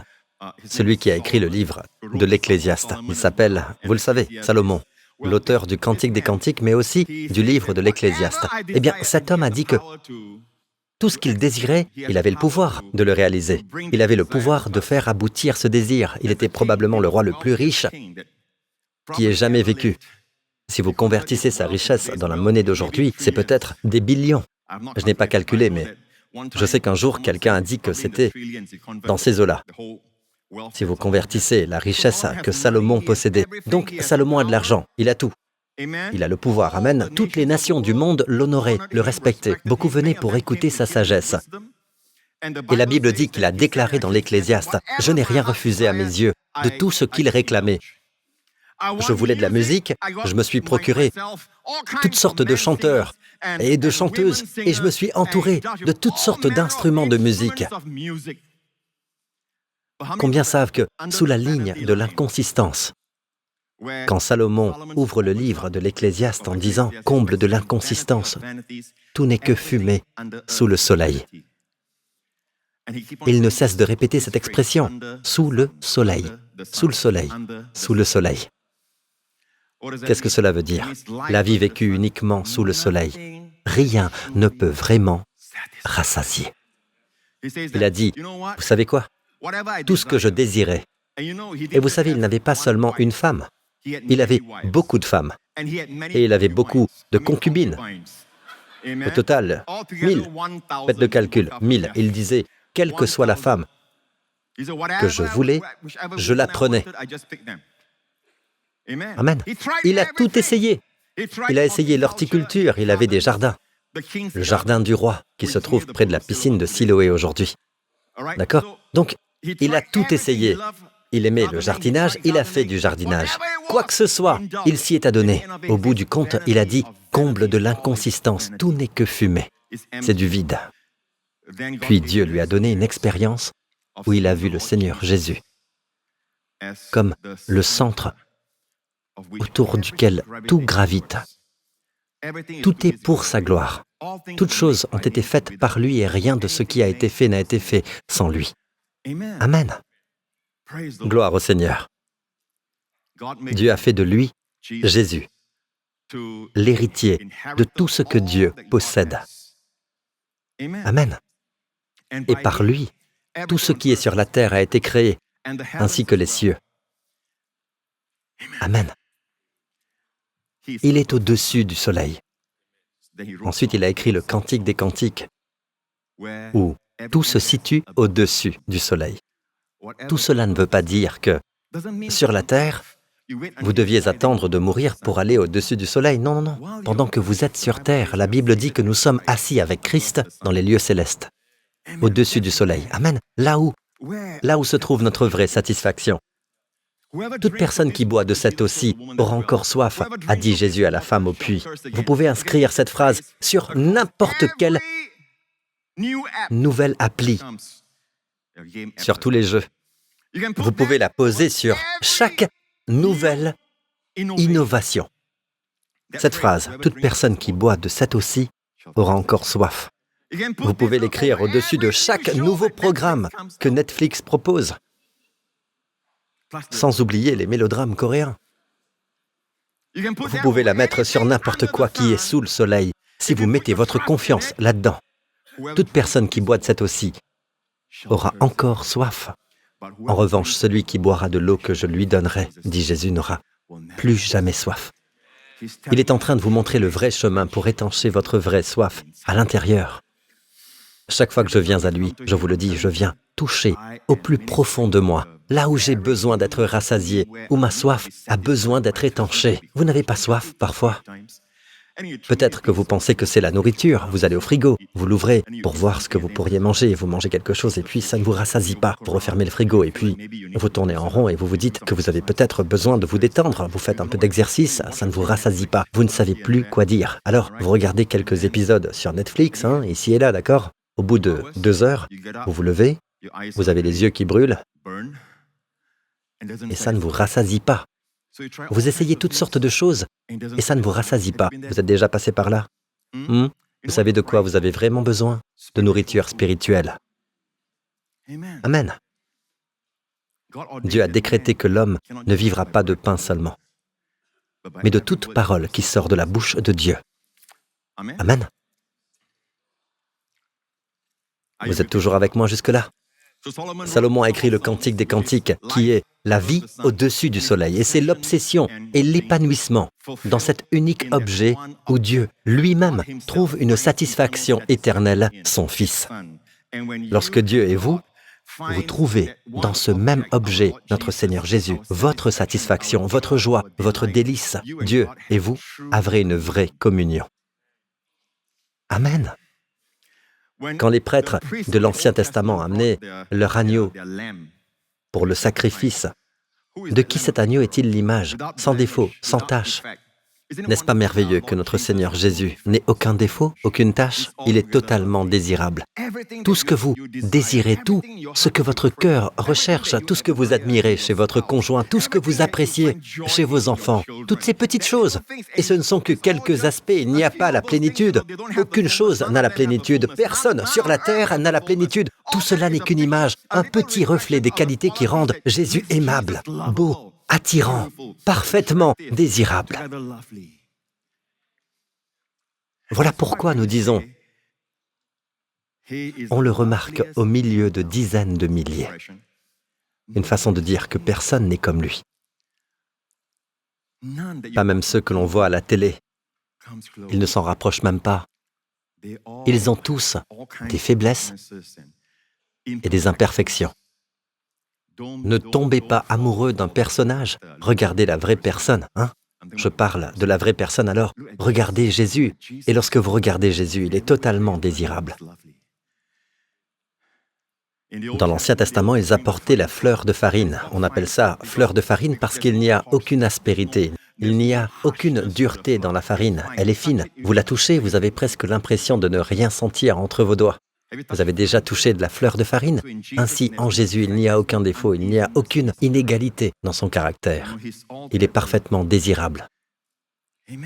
S1: Celui qui a écrit le livre de l'Ecclésiaste. Il s'appelle, vous le savez, Salomon, l'auteur du Cantique des Cantiques, mais aussi du livre de l'Ecclésiaste. Eh bien, cet homme a dit que tout ce qu'il désirait, il avait le pouvoir de le réaliser. Il avait le pouvoir de faire aboutir ce désir. Il était probablement le roi le plus riche qui ait jamais vécu. Si vous convertissez sa richesse dans la monnaie d'aujourd'hui, c'est peut-être des billions. Je n'ai pas calculé, mais je sais qu'un jour, quelqu'un a dit que c'était dans ces eaux-là. Si vous convertissez la richesse que Salomon possédait, donc Salomon a de l'argent, il a tout. Il a le pouvoir, amen. Toutes les nations du monde l'honoraient, le respectaient. Beaucoup venaient pour écouter sa sagesse. Et la Bible dit qu'il a déclaré dans l'Ecclésiaste, « Je n'ai rien refusé à mes yeux de tout ce qu'il réclamait. » Je voulais de la musique, je me suis procuré toutes sortes de chanteurs et de chanteuses, et je me suis entouré de toutes sortes d'instruments de musique. Combien savent que, sous la ligne de l'inconsistance, quand Salomon ouvre le livre de l'Ecclésiaste en disant « Comble de l'inconsistance, tout n'est que fumée sous le soleil ». Il ne cesse de répéter cette expression « sous le soleil, sous le soleil, sous le soleil ». Qu'est-ce que cela veut dire? La vie vécue uniquement sous le soleil, rien ne peut vraiment rassasier. Il a dit, vous savez quoi? Tout ce que je désirais. Et vous savez, il n'avait pas seulement une femme, il avait beaucoup de femmes. Et il avait beaucoup de concubines. Au total, 1000. Faites le calcul, 1000. Il disait, quelle que soit la femme que je voulais, je la prenais. Amen. Il a tout essayé. Il a essayé l'horticulture, il avait des jardins. Le jardin du roi, qui se trouve près de la piscine de Siloé aujourd'hui. D'accord? Donc, il a tout essayé. Il aimait le jardinage, il a fait du jardinage. Quoi que ce soit, il s'y est adonné. Au bout du compte, il a dit, comble de l'inconsistance, tout n'est que fumée. C'est du vide. Puis Dieu lui a donné une expérience où il a vu le Seigneur Jésus comme le centre autour duquel tout gravite. Tout est pour sa gloire. Toutes choses ont été faites par lui et rien de ce qui a été fait n'a été fait sans lui. Amen. Gloire au Seigneur. Dieu a fait de lui, Jésus, l'héritier de tout ce que Dieu possède. Amen. Et par lui, tout ce qui est sur la terre a été créé, ainsi que les cieux. Amen. Il est au-dessus du soleil. Ensuite, il a écrit le Cantique des Cantiques, où tout se situe au-dessus du soleil. Tout cela ne veut pas dire que Sur la terre, vous deviez attendre de mourir pour aller au-dessus du soleil. Non, non, non. Pendant que vous êtes sur terre, la Bible dit que nous sommes assis avec Christ dans les lieux célestes, au-dessus du soleil. Amen. Là où se trouve notre vraie satisfaction. Toute personne qui boit de cette eau-ci aura encore soif, a dit Jésus à la femme au puits. Vous pouvez inscrire cette phrase sur n'importe quelle nouvelle appli, sur tous les jeux. Vous pouvez la poser sur chaque nouvelle innovation. Cette phrase, toute personne qui boit de cette eau-ci aura encore soif. Vous pouvez l'écrire au-dessus de chaque nouveau programme que Netflix propose, sans oublier les mélodrames coréens. Vous pouvez la mettre sur n'importe quoi qui est sous le soleil, si vous mettez votre confiance là-dedans. Toute personne qui boit de cette eau-ci aura encore soif. En revanche, celui qui boira de l'eau que je lui donnerai, dit Jésus, n'aura plus jamais soif. Il est en train de vous montrer le vrai chemin pour étancher votre vraie soif à l'intérieur. Chaque fois que je viens à lui, je vous le dis, je viens toucher au plus profond de moi, là où j'ai besoin d'être rassasié, où ma soif a besoin d'être étanchée. Vous n'avez pas soif parfois? Peut-être que vous pensez que c'est la nourriture. Vous allez au frigo, vous l'ouvrez pour voir ce que vous pourriez manger. Vous mangez quelque chose et puis ça ne vous rassasie pas. Vous refermez le frigo et puis vous tournez en rond et vous vous dites que vous avez peut-être besoin de vous détendre. Vous faites un peu d'exercice, ça ne vous rassasie pas. Vous ne savez plus quoi dire. Alors, vous regardez quelques épisodes sur Netflix, ici et là, d'accord? Au bout de 2 heures, vous vous levez, vous avez les yeux qui brûlent et ça ne vous rassasie pas. Vous essayez toutes sortes de choses et ça ne vous rassasie pas. Vous êtes déjà passé par là? Vous savez de quoi vous avez vraiment besoin? De nourriture spirituelle. Amen. Dieu a décrété que l'homme ne vivra pas de pain seulement, mais de toute parole qui sort de la bouche de Dieu. Amen. Vous êtes toujours avec moi jusque-là? Salomon a écrit le Cantique des Cantiques, qui est la vie au-dessus du soleil. Et c'est l'obsession et l'épanouissement dans cet unique objet où Dieu lui-même trouve une satisfaction éternelle, son Fils. Lorsque Dieu et vous trouvez dans ce même objet notre Seigneur Jésus, votre satisfaction, votre joie, votre délice, Dieu et vous aurez une vraie communion. Amen. Quand les prêtres de l'Ancien Testament amenaient leur agneau pour le sacrifice, de qui cet agneau est-il l'image, sans défaut, sans tache? N'est-ce pas merveilleux que notre Seigneur Jésus n'ait aucun défaut, aucune tache? Il est totalement désirable. Tout ce que vous désirez, tout ce que votre cœur recherche, tout ce que vous admirez chez votre conjoint, tout ce que vous appréciez chez vos enfants, toutes ces petites choses. Et ce ne sont que quelques aspects, il n'y a pas la plénitude. Aucune chose n'a la plénitude, personne sur la terre n'a la plénitude. Tout cela n'est qu'une image, un petit reflet des qualités qui rendent Jésus aimable, beau, attirant, parfaitement désirable. Voilà pourquoi nous disons, on le remarque au milieu de dizaines de milliers. Une façon de dire que personne n'est comme lui. Pas même ceux que l'on voit à la télé. Ils ne s'en rapprochent même pas. Ils ont tous des faiblesses et des imperfections. Ne tombez pas amoureux d'un personnage, regardez la vraie personne, Je parle de la vraie personne, alors regardez Jésus. Et lorsque vous regardez Jésus, il est totalement désirable. Dans l'Ancien Testament, ils apportaient la fleur de farine. On appelle ça fleur de farine parce qu'il n'y a aucune aspérité. Il n'y a aucune dureté dans la farine. Elle est fine. Vous la touchez, vous avez presque l'impression de ne rien sentir entre vos doigts. Vous avez déjà touché de la fleur de farine? Ainsi, en Jésus, il n'y a aucun défaut, il n'y a aucune inégalité dans son caractère. Il est parfaitement désirable.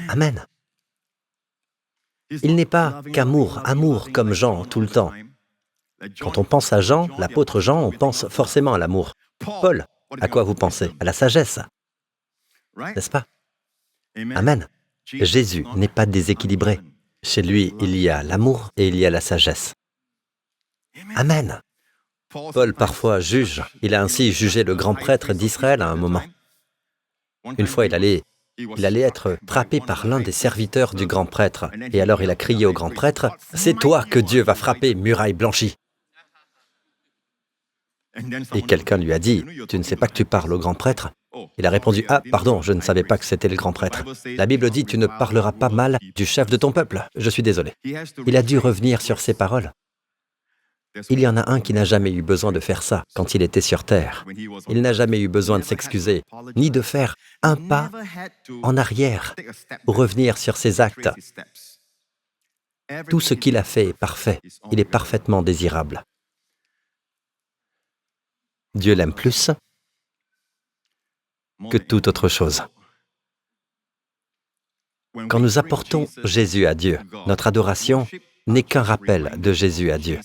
S1: Amen. Il n'est pas qu'amour, amour comme Jean tout le temps. Quand on pense à Jean, l'apôtre Jean, on pense forcément à l'amour. Paul, à quoi vous pensez? À la sagesse, n'est-ce pas? Amen. Jésus n'est pas déséquilibré. Chez lui, il y a l'amour et il y a la sagesse. Amen. Paul parfois juge. Il a ainsi jugé le grand prêtre d'Israël à un moment. Une fois, il allait être frappé par l'un des serviteurs du grand prêtre. Et alors il a crié au grand prêtre, « C'est toi que Dieu va frapper, muraille blanchie !» Et quelqu'un lui a dit, « Tu ne sais pas que tu parles au grand prêtre ?» Il a répondu, « Ah, pardon, je ne savais pas que c'était le grand prêtre. » La Bible dit, « Tu ne parleras pas mal du chef de ton peuple. » Je suis désolé. Il a dû revenir sur ses paroles. Il y en a un qui n'a jamais eu besoin de faire ça quand il était sur terre. Il n'a jamais eu besoin de s'excuser, ni de faire un pas en arrière pour revenir sur ses actes. Tout ce qu'il a fait est parfait. Il est parfaitement désirable. Dieu l'aime plus que toute autre chose. Quand nous apportons Jésus à Dieu, notre adoration n'est qu'un rappel de Jésus à Dieu.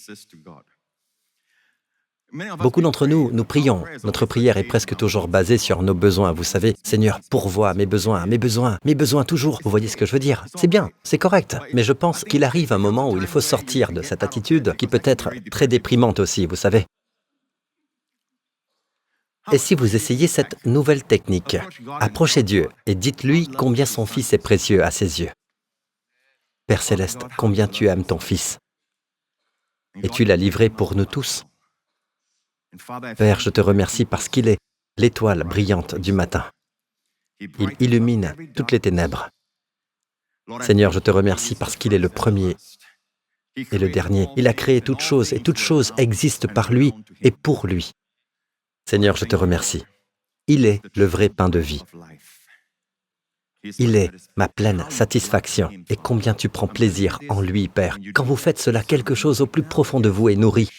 S1: Beaucoup d'entre nous, nous prions. Notre prière est presque toujours basée sur nos besoins. Vous savez, Seigneur, pourvois mes besoins toujours. Vous voyez ce que je veux dire? C'est bien, c'est correct. Mais je pense qu'il arrive un moment où il faut sortir de cette attitude qui peut être très déprimante aussi, vous savez. Et si vous essayez cette nouvelle technique, approchez Dieu et dites-lui combien son Fils est précieux à ses yeux. Père Céleste, combien tu aimes ton Fils. Et tu l'as livré pour nous tous. Père, je te remercie parce qu'il est l'étoile brillante du matin. Il illumine toutes les ténèbres. Seigneur, je te remercie parce qu'il est le premier et le dernier. Il a créé toutes choses et toutes choses existent par lui et pour lui. Seigneur, je te remercie. Il est le vrai pain de vie. Il est ma pleine satisfaction. Et combien tu prends plaisir en lui, Père. Quand vous faites cela, quelque chose au plus profond de vous est nourri.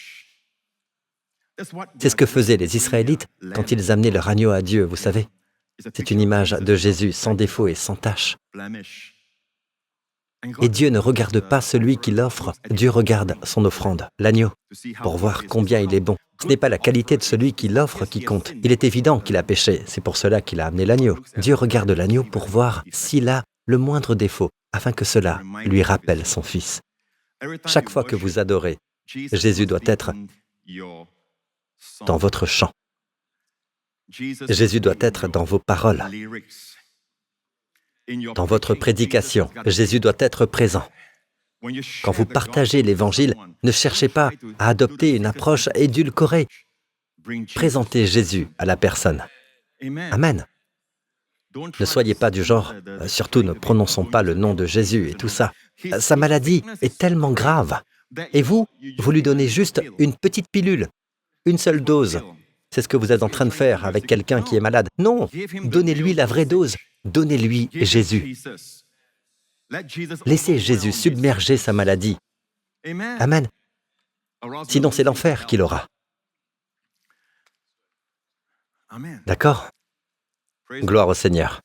S1: C'est ce que faisaient les Israélites quand ils amenaient leur agneau à Dieu, vous savez. C'est une image de Jésus sans défaut et sans tache. Et Dieu ne regarde pas celui qui l'offre, Dieu regarde son offrande, l'agneau, pour voir combien il est bon. Ce n'est pas la qualité de celui qui l'offre qui compte. Il est évident qu'il a péché, c'est pour cela qu'il a amené l'agneau. Dieu regarde l'agneau pour voir s'il a le moindre défaut, afin que cela lui rappelle son Fils. Chaque fois que vous adorez, Jésus doit être dans votre chant. Jésus doit être dans vos paroles. Dans votre prédication, Jésus doit être présent. Quand vous partagez l'Évangile, ne cherchez pas à adopter une approche édulcorée. Présentez Jésus à la personne. Amen. Ne soyez pas du genre, surtout ne prononçons pas le nom de Jésus et tout ça. Sa maladie est tellement grave. Et vous lui donnez juste une petite pilule, une seule dose. C'est ce que vous êtes en train de faire avec quelqu'un qui est malade. Non, donnez-lui la vraie dose. Donnez-lui Jésus. Laissez Jésus submerger sa maladie. Amen. Sinon, c'est l'enfer qu'il aura. D'accord? Gloire au Seigneur.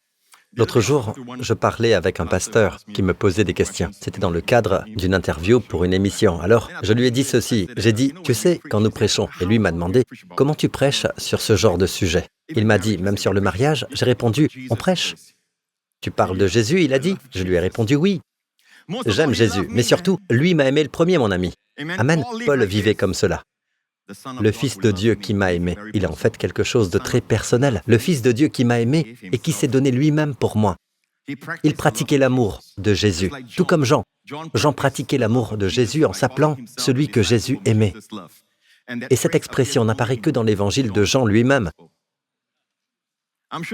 S1: L'autre jour, je parlais avec un pasteur qui me posait des questions. C'était dans le cadre d'une interview pour une émission. Alors, je lui ai dit ceci. J'ai dit, « Tu sais, quand nous prêchons », et lui m'a demandé, « Comment tu prêches sur ce genre de sujet ?» Il m'a dit, « Même sur le mariage ?» J'ai répondu, « On prêche. » « Tu parles de Jésus ?» Il a dit. Je lui ai répondu, « Oui. » J'aime Jésus, mais surtout, lui m'a aimé le premier, mon ami. Amen. Paul vivait comme cela. Le Fils de Dieu qui m'a aimé. Il a en fait quelque chose de très personnel. Le Fils de Dieu qui m'a aimé et qui s'est donné lui-même pour moi. Il pratiquait l'amour de Jésus, tout comme Jean. Jean pratiquait l'amour de Jésus en s'appelant celui que Jésus aimait. Et cette expression n'apparaît que dans l'évangile de Jean lui-même.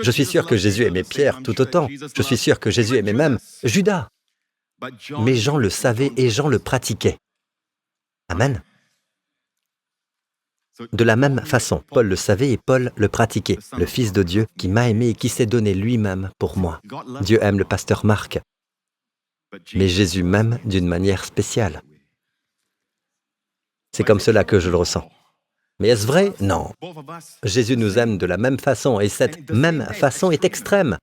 S1: Je suis sûr que Jésus aimait Pierre tout autant. Je suis sûr que Jésus aimait même Judas. Mais Jean le savait et Jean le pratiquait. Amen. De la même façon, Paul le savait et Paul le pratiquait. Le Fils de Dieu qui m'a aimé et qui s'est donné lui-même pour moi. Dieu aime le pasteur Marc, mais Jésus m'aime d'une manière spéciale. C'est comme cela que je le ressens. Mais est-ce vrai? Non. Jésus nous aime de la même façon et cette même façon est extrême.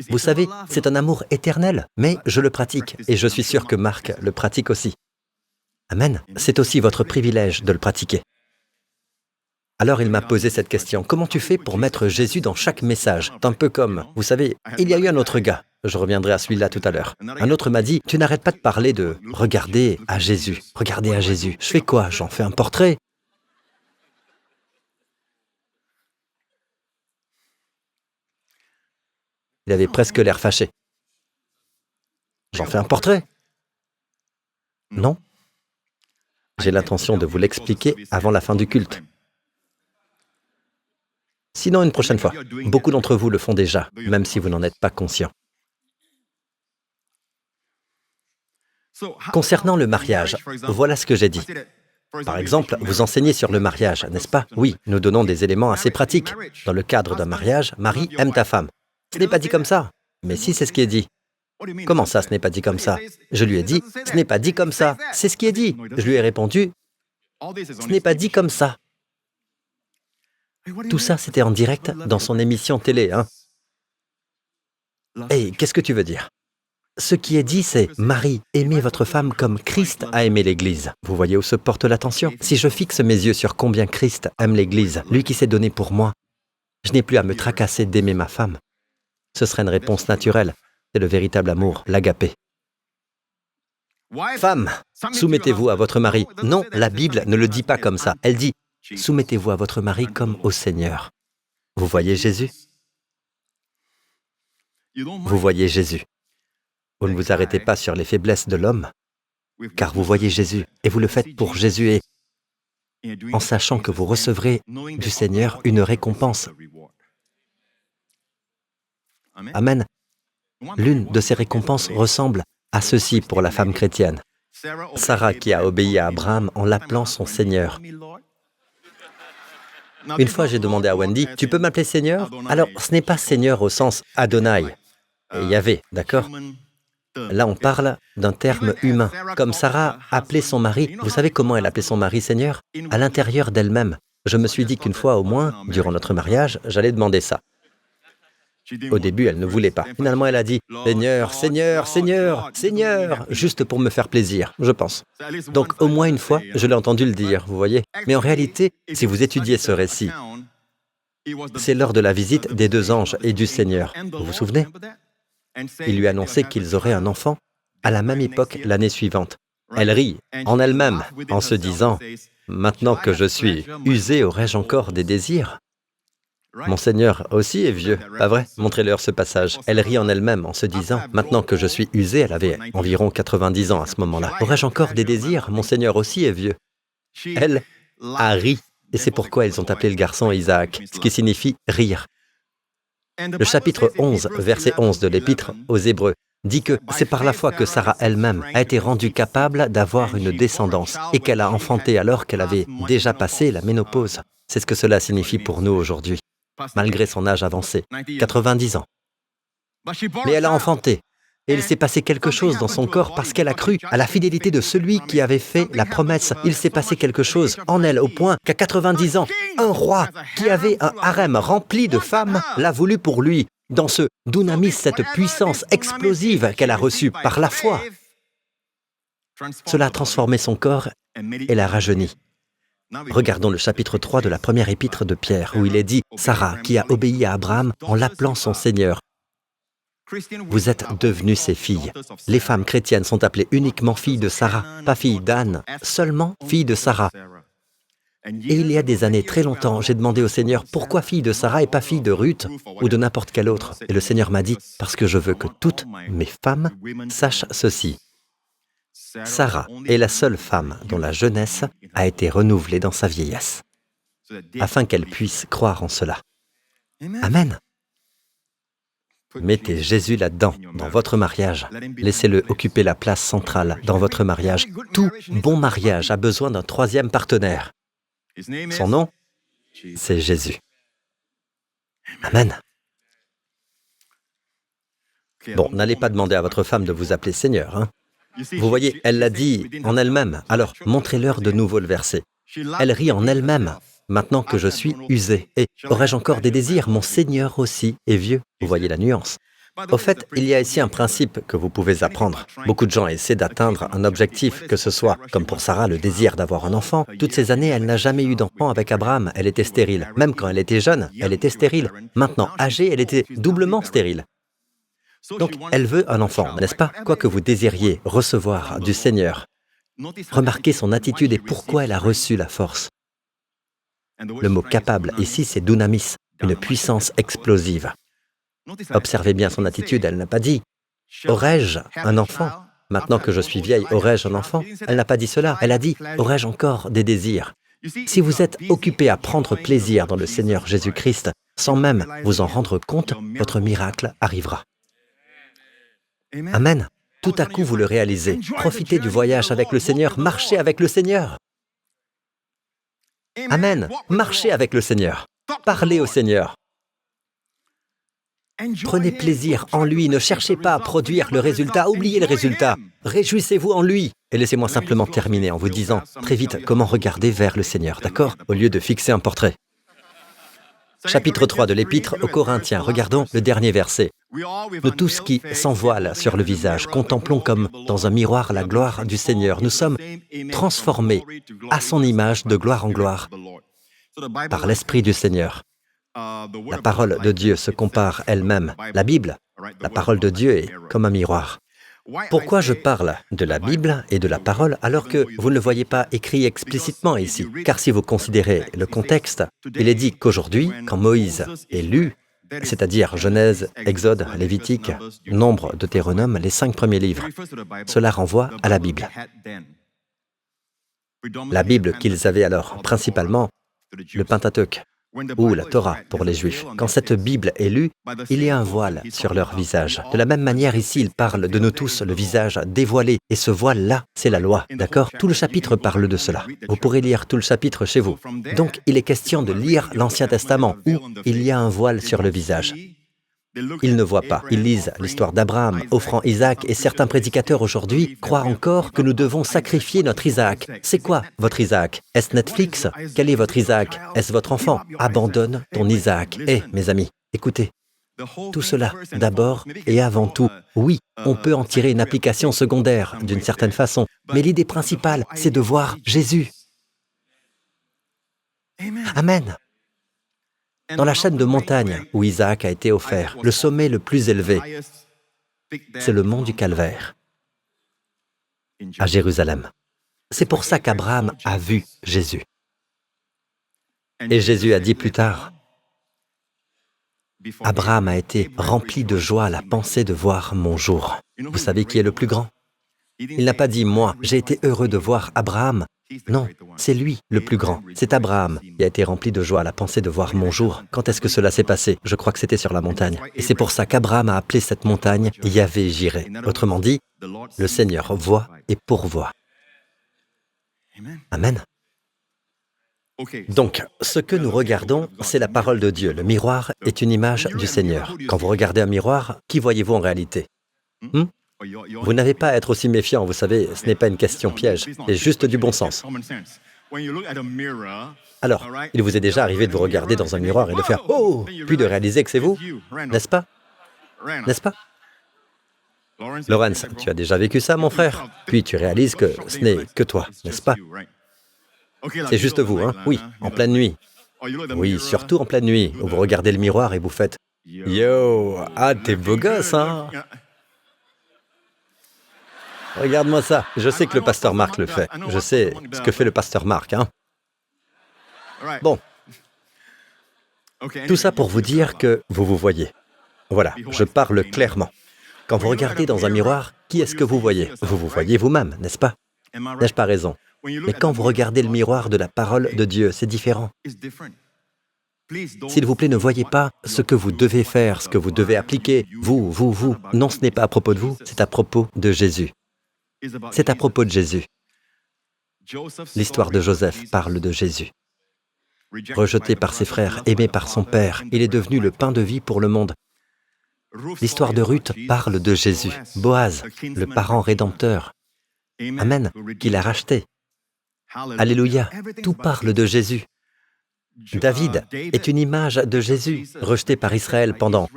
S1: Vous savez, c'est un amour éternel, mais je le pratique et je suis sûr que Marc le pratique aussi. Amen. C'est aussi votre privilège de le pratiquer. Alors il m'a posé cette question, comment tu fais pour mettre Jésus dans chaque message? C'est un peu comme, vous savez, il y a eu un autre gars, je reviendrai à celui-là tout à l'heure. Un autre m'a dit, tu n'arrêtes pas de parler de « regarder à Jésus ». Regardez à Jésus. Je fais quoi? J'en fais un portrait? Il avait presque l'air fâché. J'en fais un portrait? Non. J'ai l'intention de vous l'expliquer avant la fin du culte. Sinon, une prochaine fois. Beaucoup d'entre vous le font déjà, même si vous n'en êtes pas conscient. Concernant le mariage, voilà ce que j'ai dit. Par exemple, vous enseignez sur le mariage, n'est-ce pas? Oui, nous donnons des éléments assez pratiques. Dans le cadre d'un mariage, Marie, aime ta femme. Ce n'est pas dit comme ça. Mais si, c'est ce qui est dit. Comment ça, ce n'est pas dit comme ça? Je lui ai dit, ce n'est pas dit comme ça. C'est ce qui est dit. Je lui ai répondu, ce n'est pas dit comme ça. Tout ça, c'était en direct dans son émission télé, hein? Hey, qu'est-ce que tu veux dire? Ce qui est dit, c'est « Marie, aimez votre femme comme Christ a aimé l'Église ». Vous voyez où se porte l'attention? Si je fixe mes yeux sur combien Christ aime l'Église, lui qui s'est donné pour moi, je n'ai plus à me tracasser d'aimer ma femme. Ce serait une réponse naturelle. C'est le véritable amour, l'agapé. Femme, soumettez-vous à votre mari. Non, la Bible ne le dit pas comme ça. Elle dit « Soumettez-vous à votre mari comme au Seigneur ». Vous voyez Jésus? Vous voyez Jésus. Vous ne vous arrêtez pas sur les faiblesses de l'homme, car vous voyez Jésus, et vous le faites pour Jésus, et en sachant que vous recevrez du Seigneur une récompense. Amen. L'une de ces récompenses ressemble à ceci pour la femme chrétienne. Sarah qui a obéi à Abraham en l'appelant son Seigneur. Une fois, j'ai demandé à Wendy, « Tu peux m'appeler Seigneur ?» Alors, ce n'est pas Seigneur au sens Adonai et Yahvé, d'accord? Là, on parle d'un terme humain. Comme Sarah appelait son mari, vous savez comment elle appelait son mari Seigneur? À l'intérieur d'elle-même. Je me suis dit qu'une fois au moins, durant notre mariage, j'allais demander ça. Au début, elle ne voulait pas. Finalement, elle a dit « Seigneur, Seigneur, Seigneur, Seigneur », juste pour me faire plaisir, je pense. Donc, au moins une fois, je l'ai entendu le dire, vous voyez? Mais en réalité, si vous étudiez ce récit, c'est lors de la visite des deux anges et du Seigneur. Vous vous souvenez? Il lui annonçait qu'ils auraient un enfant à la même époque l'année suivante. Elle rit en elle-même en se disant « Maintenant que je suis usée, aurais-je encore des désirs ?» Mon Seigneur aussi est vieux, pas vrai? Montrez-leur ce passage. Elle rit en elle-même en se disant « Maintenant que je suis usée », elle avait environ 90 ans à ce moment-là. « Aurais-je encore des désirs? Mon Seigneur aussi est vieux. » Elle a ri, et c'est pourquoi ils ont appelé le garçon Isaac, ce qui signifie « rire ». Le chapitre 11, verset 11 de l'Épître aux Hébreux dit que c'est par la foi que Sarah elle-même a été rendue capable d'avoir une descendance et qu'elle a enfanté alors qu'elle avait déjà passé la ménopause. C'est ce que cela signifie pour nous aujourd'hui, malgré son âge avancé, 90 ans. Mais elle a enfanté, et il s'est passé quelque chose dans son corps parce qu'elle a cru à la fidélité de celui qui avait fait la promesse. Il s'est passé quelque chose en elle au point qu'à 90 ans, un roi qui avait un harem rempli de femmes l'a voulu pour lui, dans ce dunamis, cette puissance explosive qu'elle a reçue par la foi. Cela a transformé son corps et l'a rajeuni. Regardons le chapitre 3 de la première épître de Pierre, où il est dit « Sarah, qui a obéi à Abraham en l'appelant son Seigneur. » Vous êtes devenus ses filles. Les femmes chrétiennes sont appelées uniquement filles de Sarah, pas filles d'Anne, seulement filles de Sarah. Et il y a des années, très longtemps, j'ai demandé au Seigneur « Pourquoi fille de Sarah et pas fille de Ruth ou de n'importe quelle autre ?» Et le Seigneur m'a dit « Parce que je veux que toutes mes femmes sachent ceci. Sarah est la seule femme dont la jeunesse a été renouvelée dans sa vieillesse, afin qu'elle puisse croire en cela. » Amen. Mettez Jésus là-dedans, dans votre mariage. Laissez-le occuper la place centrale dans votre mariage. Tout bon mariage a besoin d'un troisième partenaire. Son nom, c'est Jésus. Amen. Bon, n'allez pas demander à votre femme de vous appeler Seigneur, hein? Vous voyez, elle l'a dit en elle-même, alors montrez-leur de nouveau le verset. Elle rit en elle-même. Maintenant que je suis usée, et aurais-je encore des désirs? Mon Seigneur aussi est vieux. Vous voyez la nuance. Au fait, il y a ici un principe que vous pouvez apprendre. Beaucoup de gens essaient d'atteindre un objectif, que ce soit, comme pour Sarah, le désir d'avoir un enfant. Toutes ces années, elle n'a jamais eu d'enfant avec Abraham. Elle était stérile. Même quand elle était jeune, elle était stérile. Maintenant, âgée, elle était doublement stérile. Donc, elle veut un enfant, n'est-ce pas? Quoi que vous désiriez recevoir du Seigneur, remarquez son attitude et pourquoi elle a reçu la force. Le mot « capable » ici, c'est « dunamis », une puissance explosive. Observez bien son attitude, elle n'a pas dit « Aurais-je un enfant? Maintenant que je suis vieille, aurais-je un enfant ?» Elle n'a pas dit cela, elle a dit « Aurais-je encore des désirs ?» Si vous êtes occupé à prendre plaisir dans le Seigneur Jésus-Christ, sans même vous en rendre compte, votre miracle arrivera. Amen. Tout à coup, vous le réalisez. Profitez du voyage avec le Seigneur, marchez avec le Seigneur. Amen. Marchez avec le Seigneur. Parlez au Seigneur. Prenez plaisir en lui, ne cherchez pas à produire le résultat, oubliez le résultat. Réjouissez-vous en lui. Et laissez-moi simplement terminer en vous disant très vite comment regarder vers le Seigneur, d'accord? Au lieu de fixer un portrait. Chapitre 3 de l'Épître aux Corinthiens, regardons le dernier verset. Nous tous qui, sans voile sur le visage, contemplons comme dans un miroir la gloire du Seigneur, nous sommes transformés à son image de gloire en gloire par l'Esprit du Seigneur. La parole de Dieu se compare elle-même. La Bible, la parole de Dieu est comme un miroir. Pourquoi je parle de la Bible et de la parole alors que vous ne le voyez pas écrit explicitement ici? Car si vous considérez le contexte, il est dit qu'aujourd'hui, quand Moïse est lu, c'est-à-dire Genèse, Exode, Lévitique, Nombre, Deutéronome, les 5 premiers livres, cela renvoie à la Bible. La Bible qu'ils avaient alors, principalement le Pentateuque, ou la Torah pour les Juifs. Quand cette Bible est lue, il y a un voile sur leur visage. De la même manière, ici, il parle de nous tous, le visage dévoilé. Et ce voile-là, c'est la loi, d'accord? Tout le chapitre parle de cela. Vous pourrez lire tout le chapitre chez vous. Donc, il est question de lire l'Ancien Testament, où il y a un voile sur le visage. Ils ne voient pas. Ils lisent l'histoire d'Abraham, offrant Isaac, et certains prédicateurs aujourd'hui croient encore que nous devons sacrifier notre Isaac. C'est quoi votre Isaac? Est-ce Netflix? Quel est votre Isaac? Est-ce votre enfant? Abandonne ton Isaac. Mes amis, écoutez, tout cela, d'abord et avant tout, oui, on peut en tirer une application secondaire, d'une certaine façon, mais l'idée principale, c'est de voir Jésus. Amen. Dans la chaîne de montagnes où Isaac a été offert, le sommet le plus élevé, c'est le mont du Calvaire, à Jérusalem. C'est pour ça qu'Abraham a vu Jésus. Et Jésus a dit plus tard, Abraham a été rempli de joie à la pensée de voir mon jour. Vous savez qui est le plus grand? Il n'a pas dit, moi, j'ai été heureux de voir Abraham. Non, c'est lui le plus grand. C'est Abraham qui a été rempli de joie à la pensée de voir mon jour. Quand est-ce que cela s'est passé? Je crois que c'était sur la montagne. Et c'est pour ça qu'Abraham a appelé cette montagne Yahvé-Jiré. Autrement dit, le Seigneur voit et pourvoit. Amen. Donc, ce que nous regardons, c'est la parole de Dieu. Le miroir est une image du Seigneur. Quand vous regardez un miroir, qui voyez-vous en réalité? Vous n'avez pas à être aussi méfiant, vous savez, ce n'est pas une question piège, c'est juste du bon sens. Alors, il vous est déjà arrivé de vous regarder dans un miroir et de faire « Oh !» puis de réaliser que c'est vous, n'est-ce pas? N'est-ce pas? Lawrence, tu as déjà vécu ça, mon frère? Puis tu réalises que ce n'est que toi, n'est-ce pas? C'est juste vous, hein? Oui, en pleine nuit. Oui, surtout en pleine nuit, où vous regardez le miroir et vous faites « Yo, ah, t'es beau gosse, hein ?» Regarde-moi ça. Je sais que le pasteur Marc le fait. Je sais ce que fait le pasteur Marc, hein. Bon. Tout ça pour vous dire que vous vous voyez. Voilà, je parle clairement. Quand vous regardez dans un miroir, qui est-ce que vous voyez? Vous vous voyez vous-même, n'est-ce pas? N'ai-je pas raison? Mais quand vous regardez le miroir de la parole de Dieu, c'est différent. S'il vous plaît, ne voyez pas ce que vous devez faire, ce que vous devez appliquer. Vous. Non, ce n'est pas à propos de vous, c'est à propos de Jésus. C'est à propos de Jésus. L'histoire de Joseph parle de Jésus. Rejeté par ses frères, aimé par son père, il est devenu le pain de vie pour le monde. L'histoire de Ruth parle de Jésus. Boaz, le parent rédempteur. Amen, qui l'a racheté. Alléluia, tout parle de Jésus. David est une image de Jésus, rejeté par Israël pendant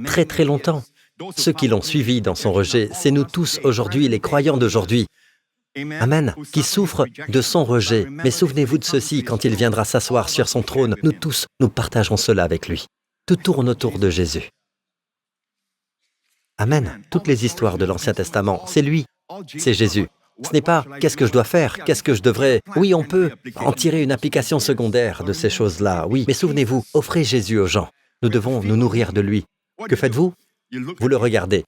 S1: très très longtemps. Ceux qui l'ont suivi dans son rejet, c'est nous tous aujourd'hui, les croyants d'aujourd'hui. Amen, qui souffrent de son rejet. Mais souvenez-vous de ceci, quand il viendra s'asseoir sur son trône, nous tous, nous partagerons cela avec lui. Tout tourne autour de Jésus. Amen. Toutes les histoires de l'Ancien Testament, c'est lui, c'est Jésus. Ce n'est pas « qu'est-ce que je dois faire? Qu'est-ce que je devrais ?» Oui, on peut en tirer une application secondaire de ces choses-là, oui. Mais souvenez-vous, offrez Jésus aux gens. Nous devons nous nourrir de lui. Que faites-vous? Vous le regardez.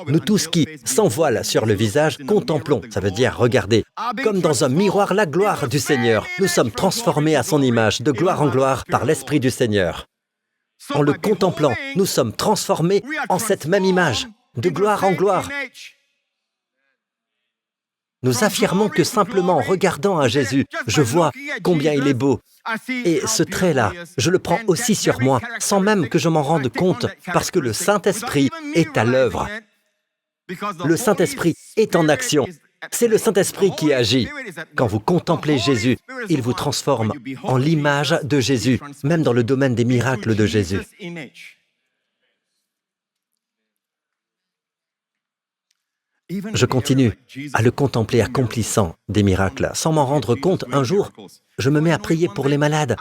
S1: Nous tous qui, sans voile sur le visage, contemplons, ça veut dire regarder, comme dans un miroir la gloire du Seigneur. Nous sommes transformés à son image, de gloire en gloire, par l'Esprit du Seigneur. En le contemplant, nous sommes transformés en cette même image, de gloire en gloire. Nous affirmons que simplement en regardant à Jésus, je vois combien il est beau. Et ce trait-là, je le prends aussi sur moi, sans même que je m'en rende compte, parce que le Saint-Esprit est à l'œuvre. Le Saint-Esprit est en action. C'est le Saint-Esprit qui agit. Quand vous contemplez Jésus, il vous transforme en l'image de Jésus, même dans le domaine des miracles de Jésus. Je continue à le contempler accomplissant des miracles. Sans m'en rendre compte, un jour, je me mets à prier pour les malades.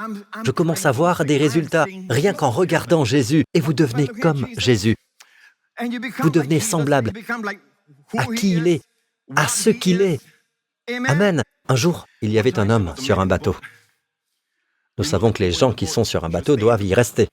S1: Je commence à voir des résultats rien qu'en regardant Jésus. Et vous devenez comme Jésus. Vous devenez semblable à qui il est, à ce qu'il est. Amen. Un jour, il y avait un homme sur un bateau. Nous savons que les gens qui sont sur un bateau doivent y rester.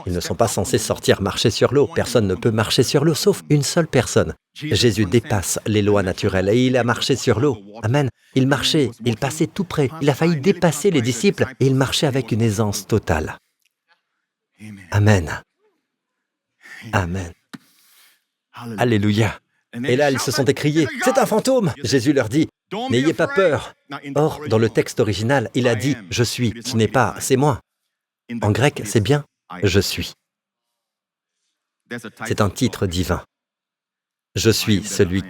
S1: Ils ne sont pas censés sortir marcher sur l'eau. Personne ne peut marcher sur l'eau, sauf une seule personne. Jésus dépasse les lois naturelles et il a marché sur l'eau. Amen. Il marchait, il passait tout près. Il a failli dépasser les disciples et il marchait avec une aisance totale. Amen. Amen. Alléluia. Et là, ils se sont écriés, « C'est un fantôme !» Jésus leur dit, « N'ayez pas peur. » Or, dans le texte original, il a dit, « Je suis ». Ce n'est pas « c'est moi ». En grec, c'est bien « je suis ». C'est un titre divin. Je suis celui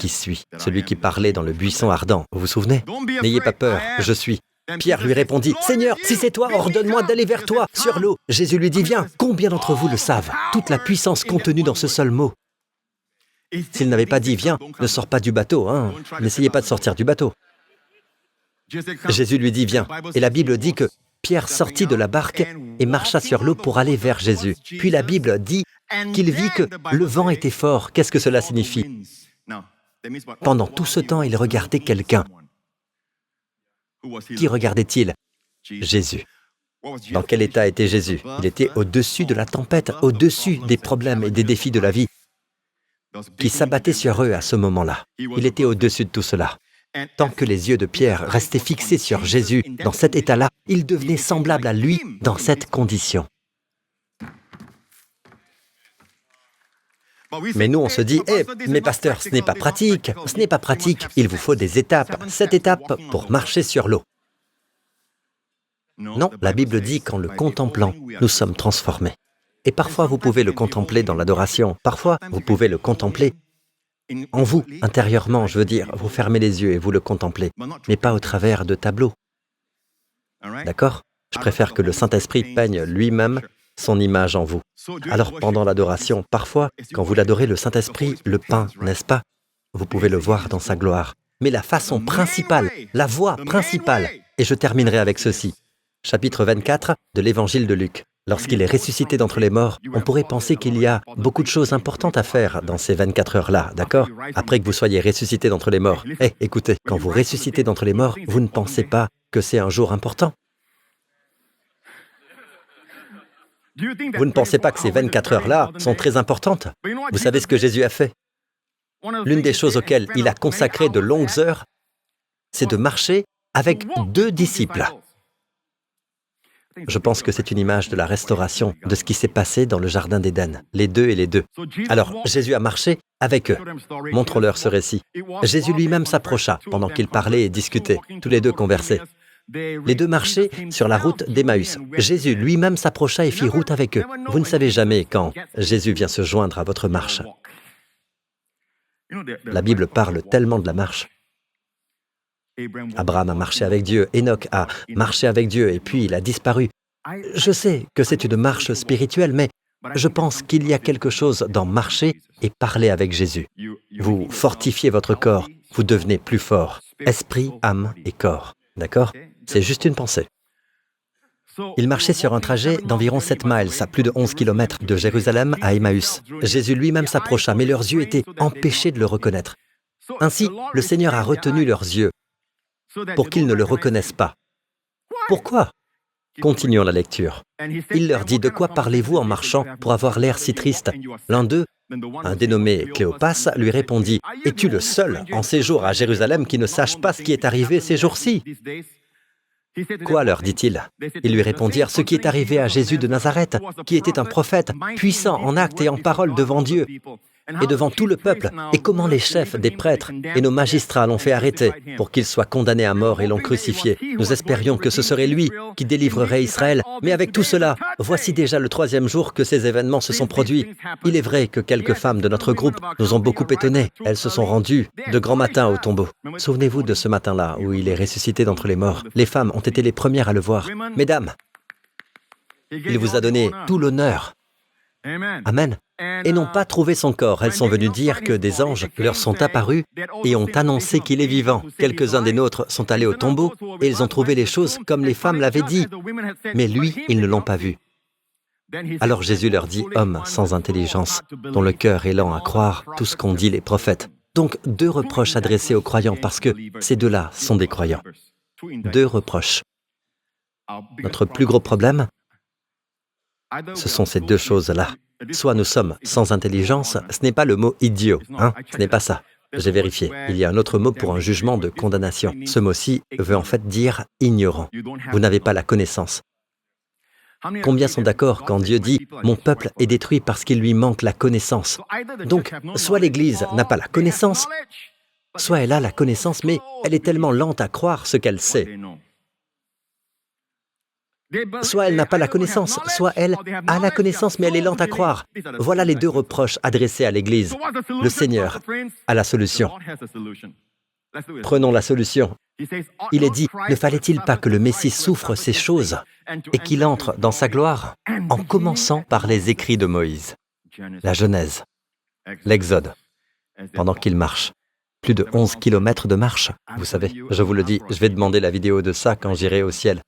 S1: qui parlait dans le buisson ardent. Vous vous souvenez? N'ayez pas peur, je suis. Pierre lui répondit, « Seigneur, si c'est toi, ordonne-moi d'aller vers toi, sur l'eau. » Jésus lui dit, « Viens. » Combien d'entre vous le savent? Toute la puissance contenue dans ce seul mot. S'il n'avait pas dit, « Viens, ne sors pas du bateau, hein. N'essayez pas de sortir du bateau. » Jésus lui dit, « Viens. » Et la Bible dit que Pierre sortit de la barque et marcha sur l'eau pour aller vers Jésus. Puis la Bible dit qu'il vit que le vent était fort. Qu'est-ce que cela signifie? Pendant tout ce temps, il regardait quelqu'un. Qui regardait-il? Jésus. Dans quel état était Jésus? Il était au-dessus de la tempête, au-dessus des problèmes et des défis de la vie qui s'abattaient sur eux à ce moment-là. Il était au-dessus de tout cela. Tant que les yeux de Pierre restaient fixés sur Jésus dans cet état-là, il devenait semblable à lui dans cette condition. Mais nous, on se dit, « mais pasteur, ce n'est pas pratique, ce n'est pas pratique, il vous faut des étapes, 7 étapes pour marcher sur l'eau. » Non, la Bible dit qu'en le contemplant, nous sommes transformés. Et parfois, vous pouvez le contempler dans l'adoration, parfois, vous pouvez le contempler en vous, intérieurement, je veux dire, vous fermez les yeux et vous le contemplez, mais pas au travers de tableaux. D'accord? Je préfère que le Saint-Esprit peigne lui-même son image en vous. Alors, pendant l'adoration, parfois, quand vous l'adorez, le Saint-Esprit le peint, n'est-ce pas? Vous pouvez le voir dans sa gloire. Mais la façon principale, la voie principale, et je terminerai avec ceci. Chapitre 24 de l'Évangile de Luc. Lorsqu'il est ressuscité d'entre les morts, on pourrait penser qu'il y a beaucoup de choses importantes à faire dans ces 24 heures-là, d'accord? Après que vous soyez ressuscité d'entre les morts. Écoutez, quand vous ressuscitez d'entre les morts, vous ne pensez pas que c'est un jour important? Vous ne pensez pas que ces 24 heures-là sont très importantes? Vous savez ce que Jésus a fait? L'une des choses auxquelles il a consacré de longues heures, c'est de marcher avec 2 disciples. Je pense que c'est une image de la restauration, de ce qui s'est passé dans le Jardin d'Éden, les 2 et les 2. Alors, Jésus a marché avec eux. Montrons-leur ce récit. Jésus lui-même s'approcha pendant qu'ils parlaient et discutaient. Tous les 2 conversaient. Les 2 marchaient sur la route d'Emmaüs. Jésus lui-même s'approcha et fit route avec eux. Vous ne savez jamais quand Jésus vient se joindre à votre marche. La Bible parle tellement de la marche. Abraham a marché avec Dieu, Enoch a marché avec Dieu et puis il a disparu. Je sais que c'est une marche spirituelle, mais je pense qu'il y a quelque chose dans marcher et parler avec Jésus. Vous fortifiez votre corps, vous devenez plus fort, esprit, âme et corps. D'accord? C'est juste une pensée. Il marchait sur un trajet d'environ 7 miles, à plus de 11 km de Jérusalem à Emmaüs. Jésus lui-même s'approcha, mais leurs yeux étaient empêchés de le reconnaître. Ainsi, le Seigneur a retenu leurs yeux pour qu'ils ne le reconnaissent pas. Pourquoi? Continuons la lecture. Il leur dit, « De quoi parlez-vous en marchant pour avoir l'air si triste? L'un d'eux Un dénommé Cléopas lui répondit, « Es-tu le seul en séjour à Jérusalem qui ne sache pas ce qui est arrivé ces jours-ci » Quoi, leur dit-il? Ils lui répondirent, « Ce qui est arrivé à Jésus de Nazareth, qui était un prophète, puissant en actes et en paroles devant Dieu et devant tout le peuple, et comment les chefs des prêtres et nos magistrats l'ont fait arrêter pour qu'il soit condamné à mort et l'ont crucifié. Nous espérions que ce serait lui qui délivrerait Israël, mais avec tout cela, voici déjà le 3e jour que ces événements se sont produits. Il est vrai que quelques femmes de notre groupe nous ont beaucoup étonnés. Elles se sont rendues de grand matin au tombeau. Souvenez-vous de ce matin-là où il est ressuscité d'entre les morts. Les femmes ont été les premières à le voir. Mesdames, il vous a donné tout l'honneur. Amen. Et n'ont pas trouvé son corps. Elles sont venues dire que des anges leur sont apparus et ont annoncé qu'il est vivant. Quelques-uns des nôtres sont allés au tombeau et ils ont trouvé les choses comme les femmes l'avaient dit. Mais lui, ils ne l'ont pas vu. Alors Jésus leur dit, « Hommes sans intelligence, dont le cœur est lent à croire tout ce qu'ont dit les prophètes. » Donc 2 reproches adressés aux croyants parce que ces 2-là sont des croyants. 2 reproches. Notre plus gros problème, ce sont ces 2 choses-là. Soit nous sommes sans intelligence, ce n'est pas le mot « idiot », ce n'est pas ça. J'ai vérifié. Il y a un autre mot pour un jugement de condamnation. Ce mot-ci veut en fait dire « ignorant ». Vous n'avez pas la connaissance. Combien sont d'accord quand Dieu dit « Mon peuple est détruit parce qu'il lui manque la connaissance ». Donc, soit l'Église n'a pas la connaissance, soit elle a la connaissance, mais elle est tellement lente à croire ce qu'elle sait. Soit elle n'a pas la connaissance, soit elle a la connaissance, mais elle est lente à croire. Voilà les 2 reproches adressés à l'Église. Le Seigneur a la solution. Prenons la solution. Il est dit, ne fallait-il pas que le Messie souffre ces choses et qu'il entre dans sa gloire en commençant par les écrits de Moïse, la Genèse, l'Exode, pendant qu'il marche. Plus de 11 kilomètres de marche. Vous savez, je vous le dis, je vais demander la vidéo de ça quand j'irai au ciel.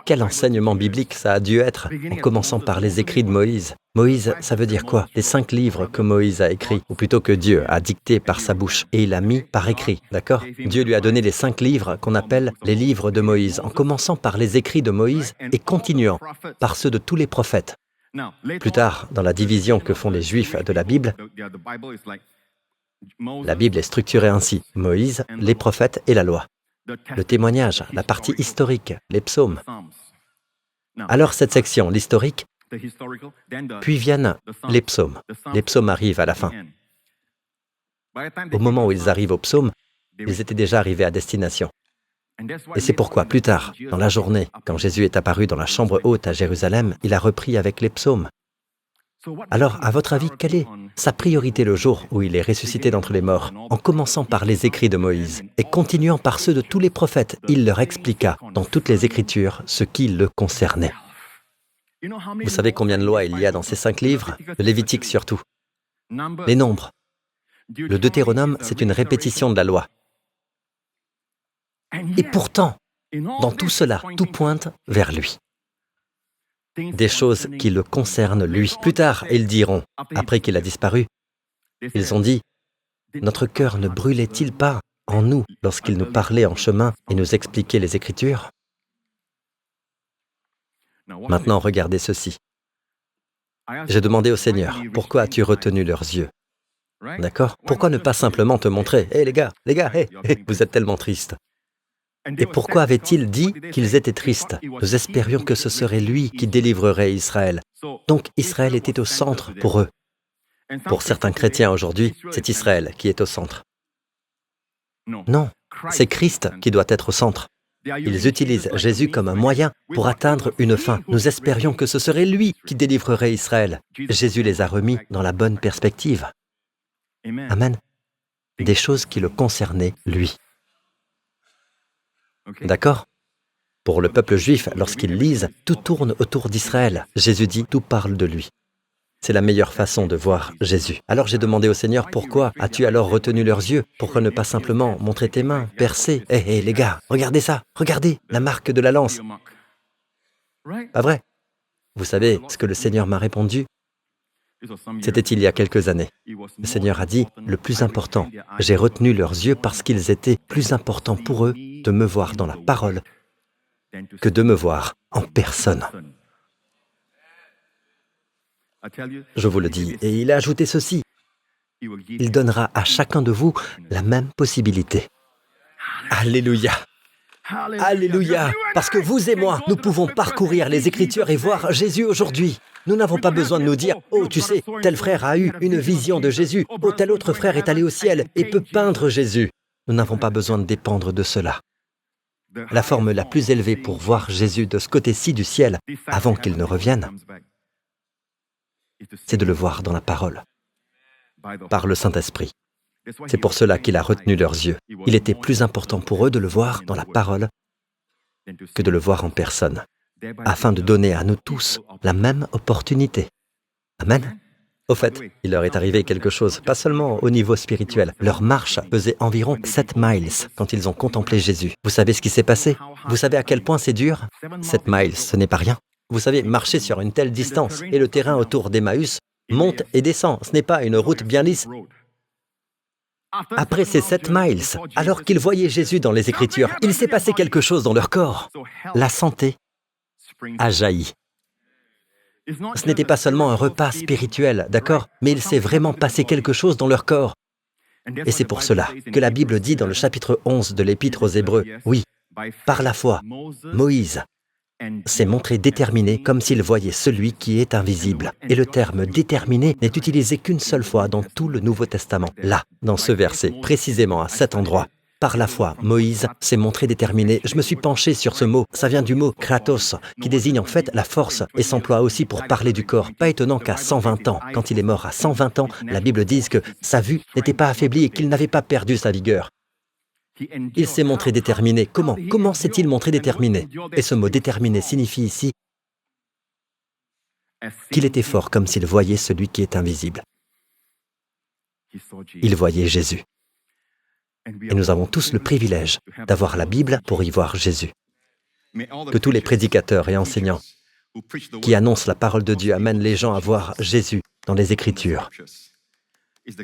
S1: Quel enseignement biblique ça a dû être, en commençant par les écrits de Moïse. Moïse, ça veut dire quoi? Les 5 livres que Moïse a écrits, ou plutôt que Dieu a dicté par sa bouche, et il a mis par écrit, d'accord? Dieu lui a donné les 5 livres qu'on appelle les livres de Moïse, en commençant par les écrits de Moïse et continuant par ceux de tous les prophètes. Plus tard, dans la division que font les Juifs de la Bible est structurée ainsi, Moïse, les prophètes et la loi. Le témoignage, la partie historique, les psaumes. Alors cette section, l'historique, puis viennent les psaumes. Les psaumes arrivent à la fin. Au moment où ils arrivent aux psaumes, ils étaient déjà arrivés à destination. Et c'est pourquoi, plus tard, dans la journée, quand Jésus est apparu dans la chambre haute à Jérusalem, il a repris avec les psaumes. Alors, à votre avis, quelle est sa priorité le jour où il est ressuscité d'entre les morts? En commençant par les écrits de Moïse et continuant par ceux de tous les prophètes, il leur expliqua dans toutes les Écritures ce qui le concernait. Vous savez combien de lois il y a dans ces 5 livres? Le Lévitique surtout. Les Nombres. Le Deutéronome, c'est une répétition de la loi. Et pourtant, dans tout cela, tout pointe vers lui. Des choses qui le concernent lui. Plus tard, ils diront, après qu'il a disparu, ils ont dit, « Notre cœur ne brûlait-il pas en nous lorsqu'il nous parlait en chemin et nous expliquait les Écritures ?» Maintenant, regardez ceci. J'ai demandé au Seigneur, « Pourquoi as-tu retenu leurs yeux ?» D'accord? Pourquoi ne pas simplement te montrer, « Hé les gars, vous êtes tellement tristes. » Et pourquoi avait-il dit qu'ils étaient tristes? Nous espérions que ce serait lui qui délivrerait Israël. Donc Israël était au centre pour eux. Pour certains chrétiens aujourd'hui, c'est Israël qui est au centre. Non, c'est Christ qui doit être au centre. Ils utilisent Jésus comme un moyen pour atteindre une fin. Nous espérions que ce serait lui qui délivrerait Israël. Jésus les a remis dans la bonne perspective. Amen. Des choses qui le concernaient, lui. D'accord? Pour le peuple juif, lorsqu'ils lisent, tout tourne autour d'Israël. Jésus dit, tout parle de lui. C'est la meilleure façon de voir Jésus. Alors j'ai demandé au Seigneur, pourquoi as-tu alors retenu leurs yeux? Pourquoi ne pas simplement montrer tes mains, percées? Hé, les gars, regardez ça, regardez, la marque de la lance. Pas vrai? Vous savez ce que le Seigneur m'a répondu? C'était il y a quelques années. Le Seigneur a dit, le plus important, j'ai retenu leurs yeux parce qu'ils étaient plus importants pour eux de me voir dans la parole que de me voir en personne. Je vous le dis, et il a ajouté ceci, il donnera à chacun de vous la même possibilité. Alléluia! Alléluia! Parce que vous et moi, nous pouvons parcourir les Écritures et voir Jésus aujourd'hui. Nous n'avons pas besoin de nous dire « Oh, tu sais, tel frère a eu une vision de Jésus, oh, tel autre frère est allé au ciel et peut peindre Jésus. » Nous n'avons pas besoin de dépendre de cela. La forme la plus élevée pour voir Jésus de ce côté-ci du ciel, avant qu'il ne revienne, c'est de le voir dans la parole, par le Saint-Esprit. C'est pour cela qu'il a retenu leurs yeux. Il était plus important pour eux de le voir dans la parole que de le voir en personne, afin de donner à nous tous la même opportunité. Amen. Au fait, il leur est arrivé quelque chose, pas seulement au niveau spirituel. Leur marche faisait environ 7 miles quand ils ont contemplé Jésus. Vous savez ce qui s'est passé? Vous savez à quel point c'est dur? 7 miles, ce n'est pas rien. Vous savez, marcher sur une telle distance, et le terrain autour d'Emmaüs monte et descend. Ce n'est pas une route bien lisse. Après ces 7 miles, alors qu'ils voyaient Jésus dans les Écritures, il s'est passé quelque chose dans leur corps. La santé a jailli. Ce n'était pas seulement un repas spirituel, d'accord, mais il s'est vraiment passé quelque chose dans leur corps. Et c'est pour cela que la Bible dit dans le chapitre 11 de l'Épître aux Hébreux, oui, par la foi, Moïse s'est montré déterminé comme s'il voyait celui qui est invisible. Et le terme « déterminé » n'est utilisé qu'une seule fois dans tout le Nouveau Testament. Là, dans ce verset, précisément à cet endroit, par la foi, Moïse s'est montré déterminé. Je me suis penché sur ce mot. Ça vient du mot « kratos », qui désigne en fait la force et s'emploie aussi pour parler du corps. Pas étonnant qu'à 120 ans, quand il est mort à 120 ans, la Bible dise que sa vue n'était pas affaiblie et qu'il n'avait pas perdu sa vigueur. Il s'est montré déterminé. Comment? Comment s'est-il montré déterminé? Et ce mot « déterminé » signifie ici qu'il était fort comme s'il voyait celui qui est invisible. Il voyait Jésus. Et nous avons tous le privilège d'avoir la Bible pour y voir Jésus. Que tous les prédicateurs et enseignants qui annoncent la parole de Dieu amènent les gens à voir Jésus dans les Écritures.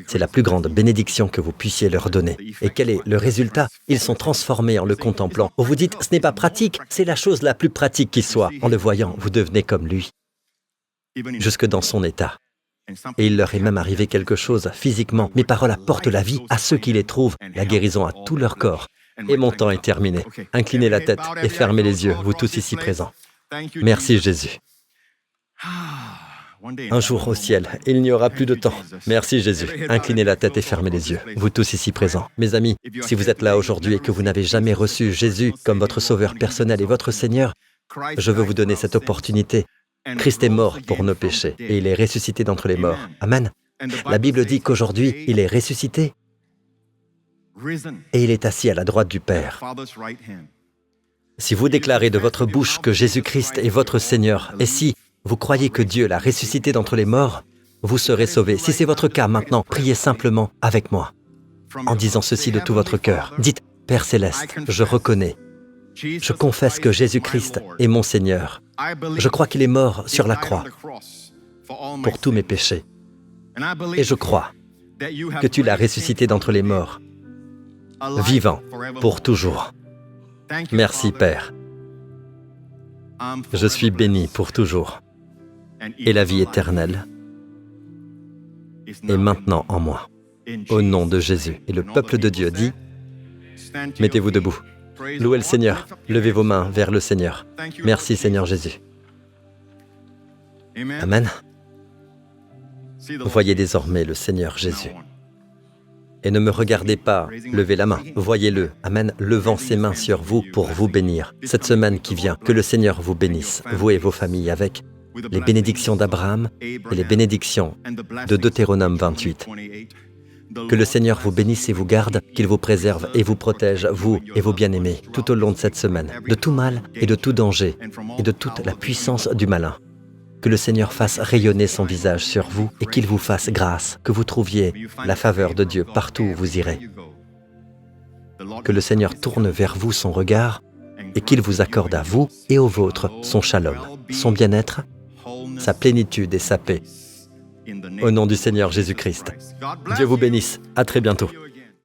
S1: C'est la plus grande bénédiction que vous puissiez leur donner. Et quel est le résultat? Ils sont transformés en le contemplant. Vous vous dites, ce n'est pas pratique, c'est la chose la plus pratique qui soit. En le voyant, vous devenez comme lui, jusque dans son état. Et il leur est même arrivé quelque chose physiquement. Mes paroles apportent la vie à ceux qui les trouvent, la guérison à tout leur corps. Et mon temps est terminé. Inclinez la tête et fermez les yeux, vous tous ici présents. Merci Jésus. Un jour au ciel, il n'y aura plus de temps. Merci Jésus. Inclinez la tête et fermez les yeux, vous tous ici présents. Mes amis, si vous êtes là aujourd'hui et que vous n'avez jamais reçu Jésus comme votre sauveur personnel et votre Seigneur, je veux vous donner cette opportunité. Christ est mort pour nos péchés et il est ressuscité d'entre les morts. Amen. La Bible dit qu'aujourd'hui, il est ressuscité et il est assis à la droite du Père. Si vous déclarez de votre bouche que Jésus-Christ est votre Seigneur, et si vous croyez que Dieu l'a ressuscité d'entre les morts, vous serez sauvés. Si c'est votre cas maintenant, priez simplement avec moi, en disant ceci de tout votre cœur. Dites, « Père Céleste, je reconnais, je confesse que Jésus-Christ est mon Seigneur. Je crois qu'il est mort sur la croix pour tous mes péchés. Et je crois que tu l'as ressuscité d'entre les morts, vivant pour toujours. Merci, Père. Je suis béni pour toujours. Et la vie éternelle est maintenant en moi. Au nom de Jésus. Et le peuple de Dieu dit, mettez-vous debout. Louez le Seigneur. Levez vos mains vers le Seigneur. Merci, Seigneur Jésus. Amen. Voyez désormais le Seigneur Jésus. Et ne me regardez pas, levez la main, voyez-le, Amen, levant ses mains sur vous pour vous bénir. Cette semaine qui vient, que le Seigneur vous bénisse, vous et vos familles, avec les bénédictions d'Abraham et les bénédictions de Deutéronome 28. Que le Seigneur vous bénisse et vous garde, qu'il vous préserve et vous protège, vous et vos bien-aimés, tout au long de cette semaine, de tout mal et de tout danger, et de toute la puissance du malin. Que le Seigneur fasse rayonner son visage sur vous et qu'il vous fasse grâce, que vous trouviez la faveur de Dieu partout où vous irez. Que le Seigneur tourne vers vous son regard et qu'il vous accorde à vous et aux vôtres son shalom, son bien-être, sa plénitude et sa paix. Au nom du Seigneur Jésus-Christ. Dieu vous bénisse. À très bientôt.